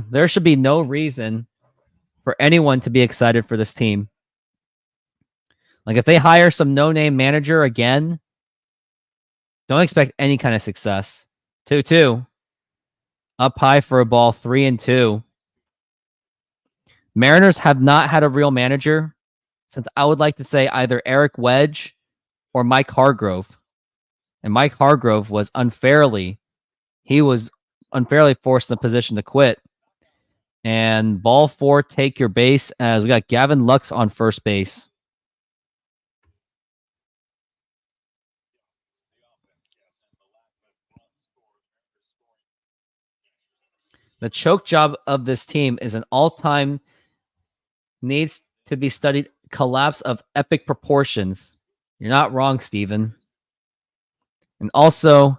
there should be no reason for anyone to be excited for this team. Like if they hire some no-name manager again, don't expect any kind of success. 2-2. Up high for a ball, 3-2. Mariners have not had a real manager since, I would like to say, either Eric Wedge or Mike Hargrove. And Mike Hargrove was unfairly forced in the position to quit. And ball 4, take your base, as we got Gavin Lux on first base. The choke job of this team is an all-time, needs to be studied collapse of epic proportions. You're not wrong, Steven. And also,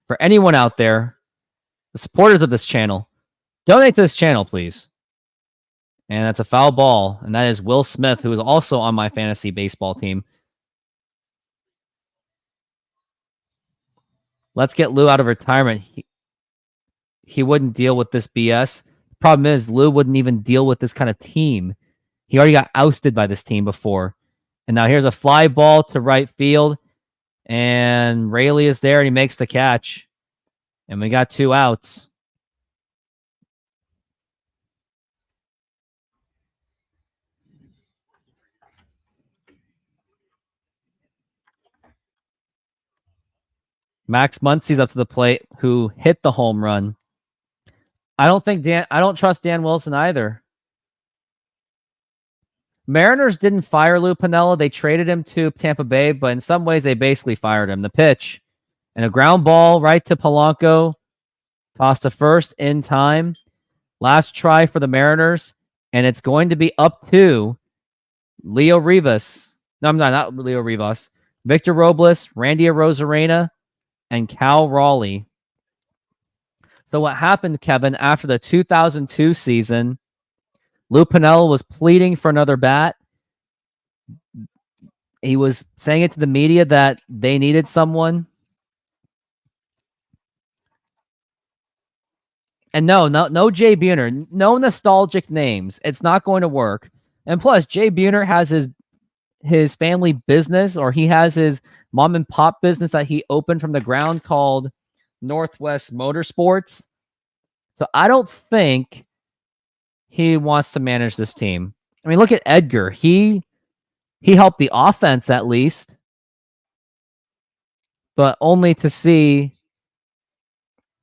for anyone out there, the supporters of this channel, donate to this channel, please. And that's a foul ball, and that is Will Smith, who is also on my fantasy baseball team. Let's get Lou out of retirement. He wouldn't deal with this BS. Problem is, Lou wouldn't even deal with this kind of team. He already got ousted by this team before. And now here's a fly ball to right field. And Rayleigh is there, and he makes the catch. And we got 2 outs. Max Muncy's up to the plate, who hit the home run. I don't trust Dan Wilson either. Mariners didn't fire Lou Piniella. They traded him to Tampa Bay, but in some ways they basically fired him. The pitch and a ground ball right to Polanco. Tossed to first in time. Last try for the Mariners, and it's going to be up to Leo Rivas. No, I'm not Leo Rivas. Victor Robles, Randy Arozarena, and Cal Raleigh. So what happened, Kevin, after the 2002 season, Lou Piniella was pleading for another bat. He was saying it to the media that they needed someone. And no Jay Buhner, no nostalgic names. It's not going to work. And plus, Jay Buhner has his family business, or he has his mom and pop business that he opened from the ground called Northwest Motorsports. So I don't think he wants to manage this team. I mean, look at Edgar. He helped the offense at least, but only to see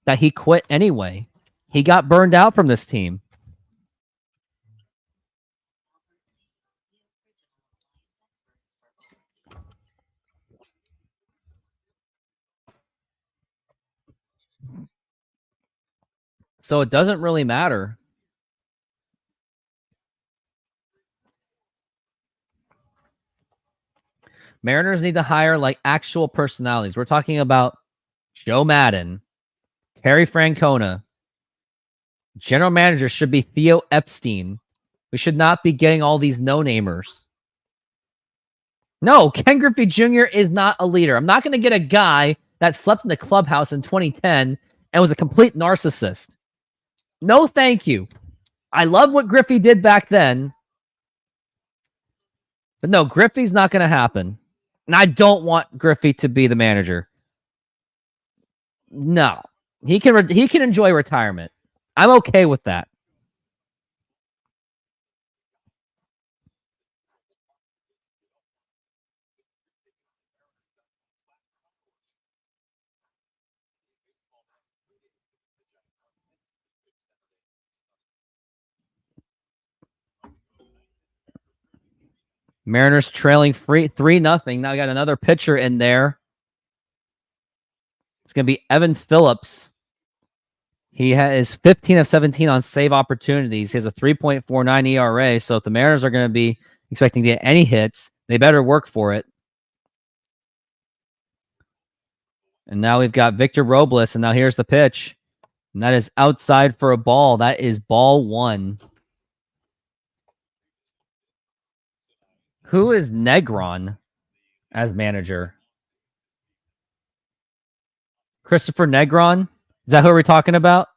that he quit anyway. He got burned out from this team. So it doesn't really matter. Mariners need to hire like actual personalities. We're talking about Joe Madden, Terry Francona. General manager should be Theo Epstein. We should not be getting all these no-namers. No, Ken Griffey Jr. is not a leader. I'm not going to get a guy that slept in the clubhouse in 2010 and was a complete narcissist. No, thank you. I love what Griffey did back then. But no, Griffey's not going to happen. And I don't want Griffey to be the manager. No. He can enjoy retirement. I'm okay with that. Mariners trailing 3-0. Now we got another pitcher in there. It's going to be Evan Phillips. He is 15 of 17 on save opportunities. He has a 3.49 ERA. So if the Mariners are going to be expecting to get any hits, they better work for it. And now we've got Victor Robles. And now here's the pitch. And that is outside for a ball. That is ball 1. Who is Negron as manager? Christopher Negron? Is that who we're talking about?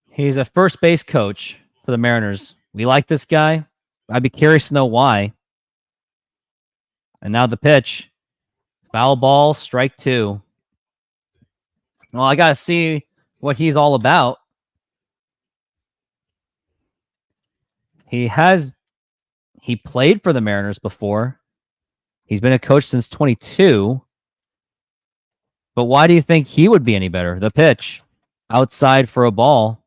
He's a first base coach for the Mariners. We like this guy. I'd be curious to know why. And now the pitch. Foul ball, strike 2. Well, I got to see what he's all about. He played for the Mariners before. He's been a coach since 22. But why do you think he would be any better? The pitch. Outside for a ball.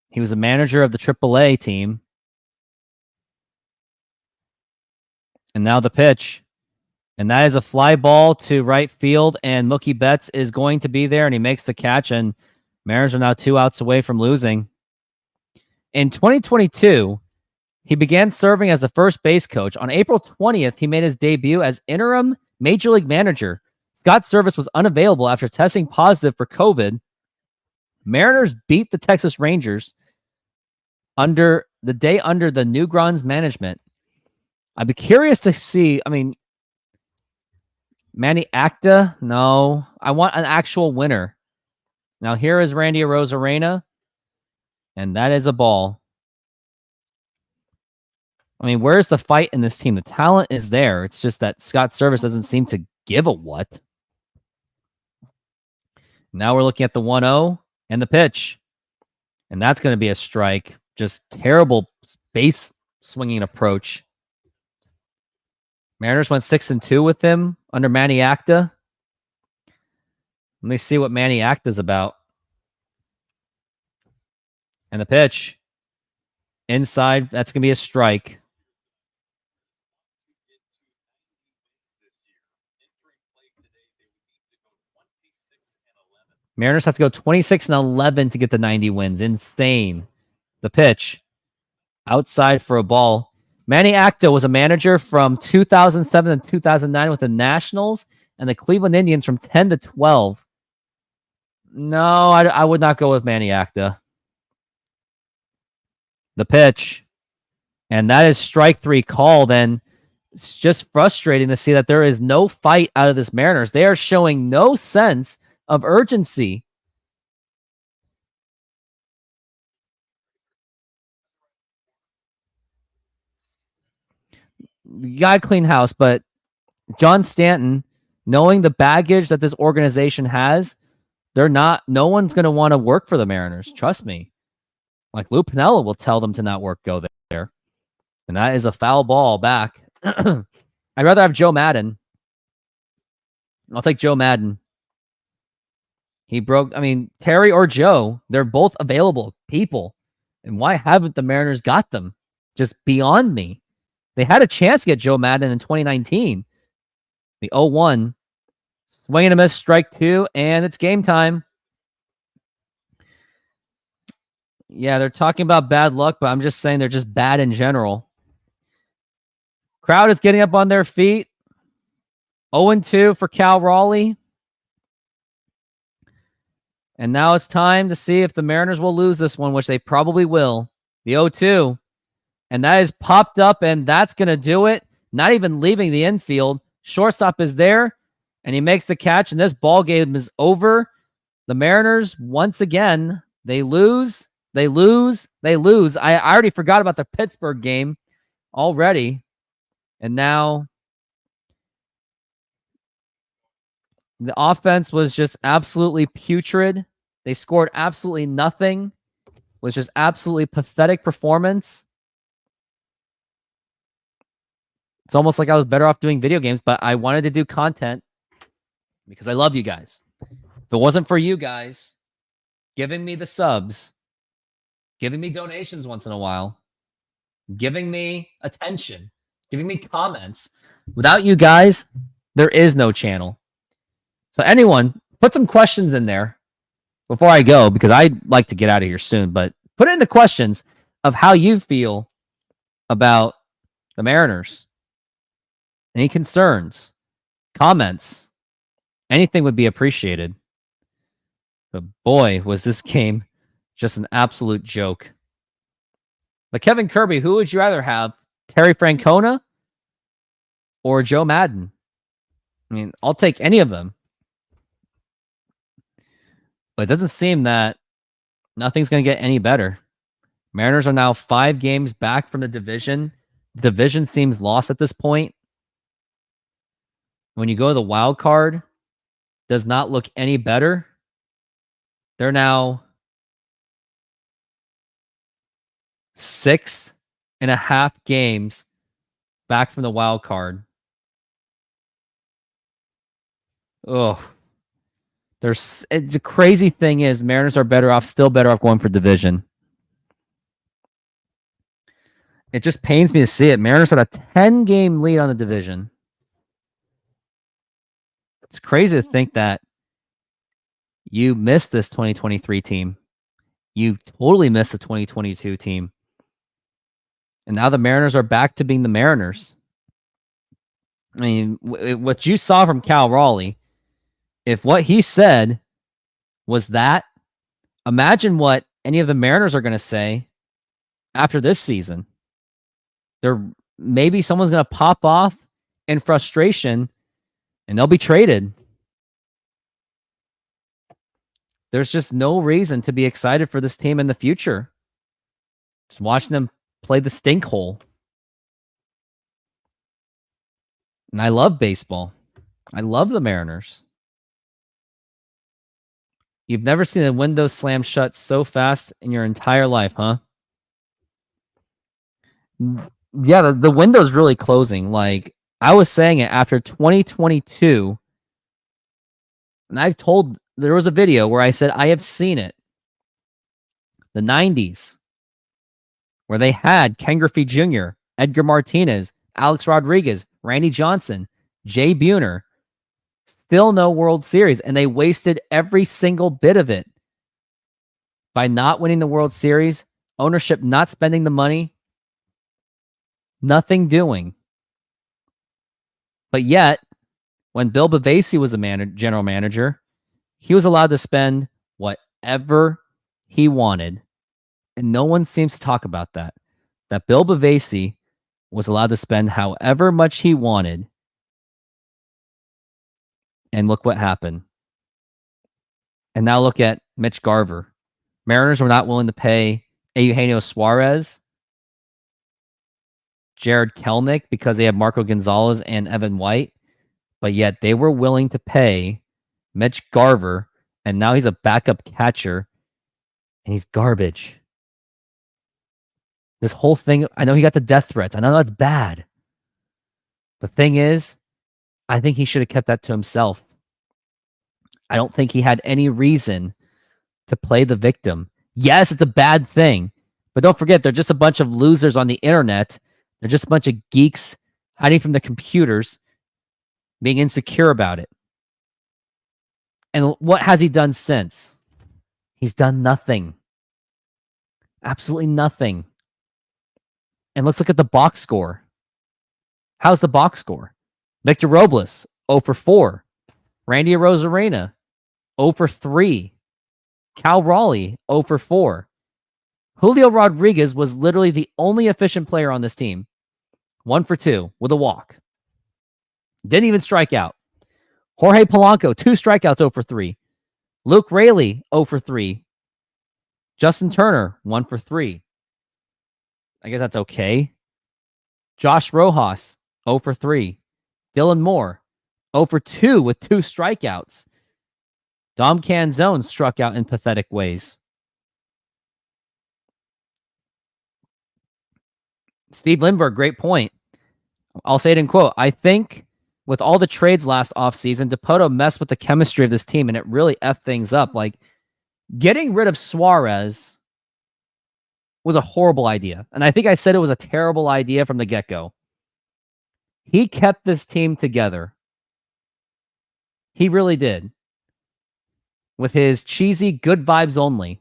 He was a manager of the AAA team. And now the pitch. And that is a fly ball to right field. And Mookie Betts is going to be there. And he makes the catch. And Mariners are now 2 outs away from losing. In 2022, he began serving as the first base coach. On April 20th, he made his debut as interim major league manager. Scott Service was unavailable after testing positive for COVID. Mariners beat the Texas Rangers under the Negron's management. I'd be curious to see, Manny Acta? No. I want an actual winner. Now here is Randy Arozarena. And that is a ball. Where's the fight in this team? The talent is there. It's just that Scott Service doesn't seem to give a what. Now we're looking at the 1-0 and the pitch. And that's going to be a strike. Just terrible base swinging approach. Mariners went 6-2 with him under Manny Acta. Let me see what Manny Acta's about. And the pitch. Inside, that's going to be a strike. Mariners have to go 26-11 to get the 90 wins. Insane. The pitch. Outside for a ball. Manny Acta was a manager from 2007 to 2009 with the Nationals and the Cleveland Indians from 10 to 12. No, I would not go with Manny Acta. The pitch. And that is strike 3 called. And It's just frustrating to see that there is no fight out of this Mariners. They are showing no sense of urgency. You gotta clean house, but John Stanton, knowing the baggage that this organization has, no one's going to want to work for the Mariners. Trust me. Like Lou Piniella will tell them to not go there. And that is a foul ball back. I'd rather have Joe Madden. I'll take Joe Madden. Terry or Joe, they're both available people. And why haven't the Mariners got them? Just beyond me. They had a chance to get Joe Madden in 2019. The 0-1. Swing and a miss, strike 2, and it's game time. Yeah, they're talking about bad luck, but I'm just saying they're just bad in general. Crowd is getting up on their feet. 0-2 for Cal Raleigh. And now it's time to see if the Mariners will lose this one, which they probably will. The 0-2. And that is popped up, and that's going to do it. Not even leaving the infield. Shortstop is there, and he makes the catch, and this ball game is over. The Mariners, once again, they lose. I already forgot about the Pittsburgh game already. And now the offense was just absolutely putrid. They scored absolutely nothing. It was just absolutely pathetic performance. It's almost like I was better off doing video games, but I wanted to do content because I love you guys. If it wasn't for you guys giving me the subs, giving me donations once in a while, giving me attention, giving me comments, without you guys, there is no channel. So anyone, put some questions in there before I go, because I'd like to get out of here soon, but put in the questions of how you feel about the Mariners. Any concerns, comments, anything would be appreciated. But boy, was this game just an absolute joke. But Kevin Kirby, who would you rather have? Terry Francona or Joe Madden? I mean, I'll take any of them. But it doesn't seem that nothing's going to get any better. Mariners are now 5 games back from the division. The division seems lost at this point. When you go to the wild card, does not look any better. They're now 6.5 games back from the wild card. Oh, the crazy thing is Mariners are still better off going for division. It just pains me to see it. Mariners had a 10-game lead on the division. It's crazy to think that you missed this 2023 team. You totally missed the 2022 team. And now the Mariners are back to being the Mariners. I mean, what you saw from Cal Raleigh, if what he said was that, imagine what any of the Mariners are going to say after this season. Maybe someone's going to pop off in frustration and they'll be traded. There's just no reason to be excited for this team in the future. Just watching them play the stink hole. And I love baseball. I love the Mariners. You've never seen a window slam shut so fast in your entire life, huh? Yeah, the window's really closing. Like, I was saying it after 2022, and there was a video where I said I have seen it. The 90s, where they had Ken Griffey Jr., Edgar Martinez, Alex Rodriguez, Randy Johnson, Jay Buhner. Still no World Series, and they wasted every single bit of it by not winning the World Series, ownership not spending the money, nothing doing. But yet, when Bill Bavasi was the general manager, he was allowed to spend whatever he wanted. And no one seems to talk about that. That Bill Bavasi was allowed to spend however much he wanted. And look what happened. And now look at Mitch Garver. Mariners were not willing to pay Eugenio Suarez, Jared Kelnick, because they have Marco Gonzalez and Evan White. But yet they were willing to pay Mitch Garver, and now he's a backup catcher, and he's garbage. This whole thing, I know he got the death threats. I know that's bad. The thing is, I think he should have kept that to himself. I don't think he had any reason to play the victim. Yes, it's a bad thing, but don't forget, they're just a bunch of losers on the internet. They're just a bunch of geeks hiding from the computers, being insecure about it. And what has he done since? He's done nothing. Absolutely nothing. And let's look at the box score. How's the box score? Victor Robles, 0 for 4. Randy Arozarena, 0 for 3. Cal Raleigh, 0 for 4. Julio Rodriguez was literally the only efficient player on this team. 1 for 2 with a walk. Didn't even strike out. Jorge Polanco, 2 strikeouts, 0 for 3. Luke Raley, 0 for 3. Justin Turner, 1 for 3. I guess that's okay. Josh Rojas, 0 for 3. Dylan Moore, 0 for 2 with 2 strikeouts. Dom Canzone struck out in pathetic ways. Steve Lindbergh, great point. I'll say it in quote. I think with all the trades last offseason, Dipoto messed with the chemistry of this team, and it really effed things up. Like, getting rid of Suarez was a horrible idea. And I think I said it was a terrible idea from the get-go. He kept this team together. He really did. With his cheesy good vibes only.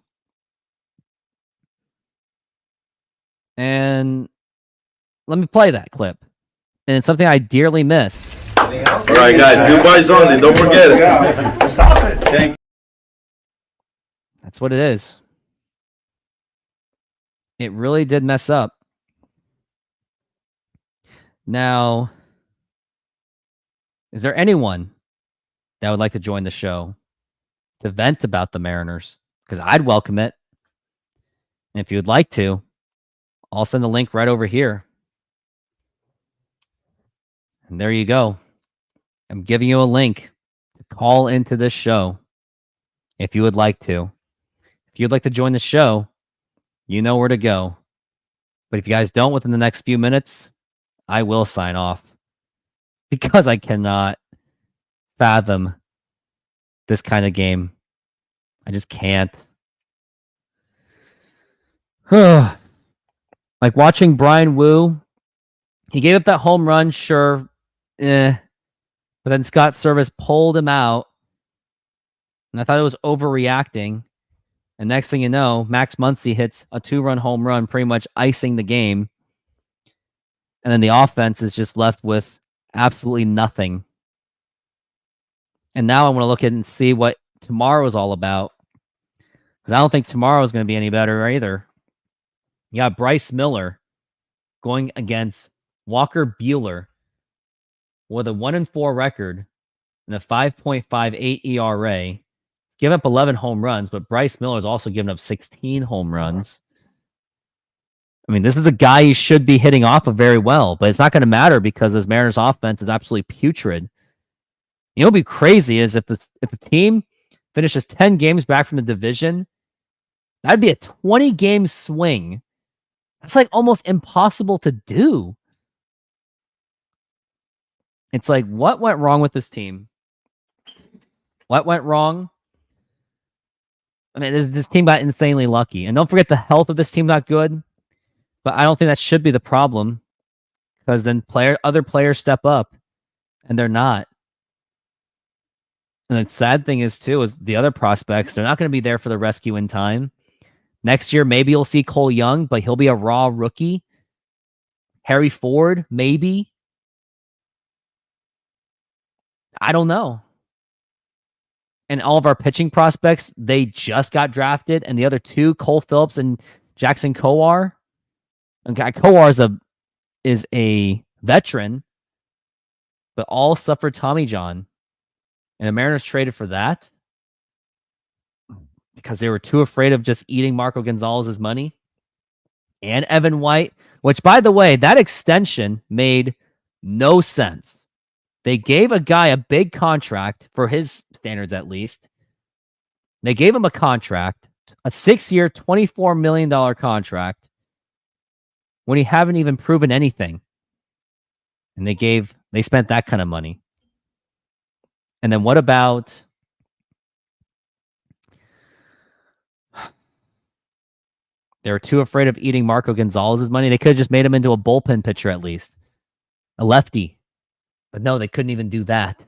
And let me play that clip. And it's something I dearly miss. All right, guys, goodbyes only. Don't forget it. Stop it. Thank you. That's what it is. It really did mess up. Now, is there anyone that would like to join the show to vent about the Mariners? Because I'd welcome it. And if you'd like to, I'll send the link right over here. And there you go. I'm giving you a link to call into this show if you would like to. If you'd like to join the show, you know where to go. But if you guys don't within the next few minutes, I will sign off because I cannot fathom this kind of game. I just can't. Like watching Brian Wu, he gave up that home run, sure. But then Scott Service pulled him out. And I thought it was overreacting. And next thing you know, Max Muncy hits a 2-run home run, pretty much icing the game. And then the offense is just left with absolutely nothing. And now I want to look at it and see what tomorrow is all about. Because I don't think tomorrow is going to be any better either. You got Bryce Miller going against Walker Buehler with a 1-4 record and a 5.58 ERA. Give up 11 home runs, but Bryce Miller has also given up 16 home runs. I mean, this is a guy you should be hitting off of very well, but it's not going to matter because this Mariners offense is absolutely putrid. You know what would be crazy is if the team finishes 10 games back from the division, that'd be a 20-game swing. That's like almost impossible to do. It's like, what went wrong with this team? What went wrong? I mean, this team got insanely lucky. And don't forget, the health of this team not good. But I don't think that should be the problem. Because then other players step up. And they're not. And the sad thing is, too, is the other prospects, they're not going to be there for the rescue in time. Next year, maybe you'll see Cole Young, but he'll be a raw rookie. Harry Ford, maybe. I don't know. And all of our pitching prospects, they just got drafted. And the other two, Cole Phillips and Jackson Kowar. Okay, Kowar is a is a veteran, but all suffered Tommy John. And the Mariners traded for that because they were too afraid of just eating Marco Gonzalez's money and Evan White, which, by the way, that extension made no sense. They gave a guy a big contract, for his standards at least. They gave him a contract, a 6-year, $24 million contract, when he haven't even proven anything. And they spent that kind of money. And then what about they were too afraid of eating Marco Gonzalez's money? They could have just made him into a bullpen pitcher at least. A lefty. But no, they couldn't even do that.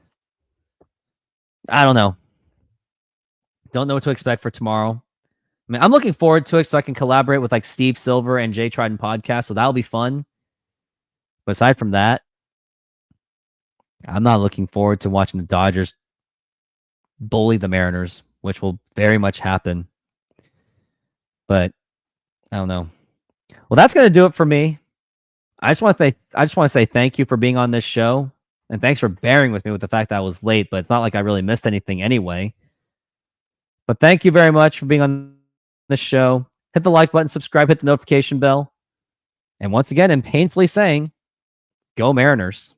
I don't know. Don't know what to expect for tomorrow. I mean, I'm looking forward to it so I can collaborate with like Steve Silver and Jay Trident podcast. So that'll be fun. But aside from that, I'm not looking forward to watching the Dodgers bully the Mariners, which will very much happen. But I don't know. Well, that's going to do it for me. I just want to say thank you for being on this show. And thanks for bearing with me with the fact that I was late, but it's not like I really missed anything anyway. But thank you very much for being on this show. Hit the like button, subscribe, hit the notification bell. And once again, I'm painfully saying, go Mariners.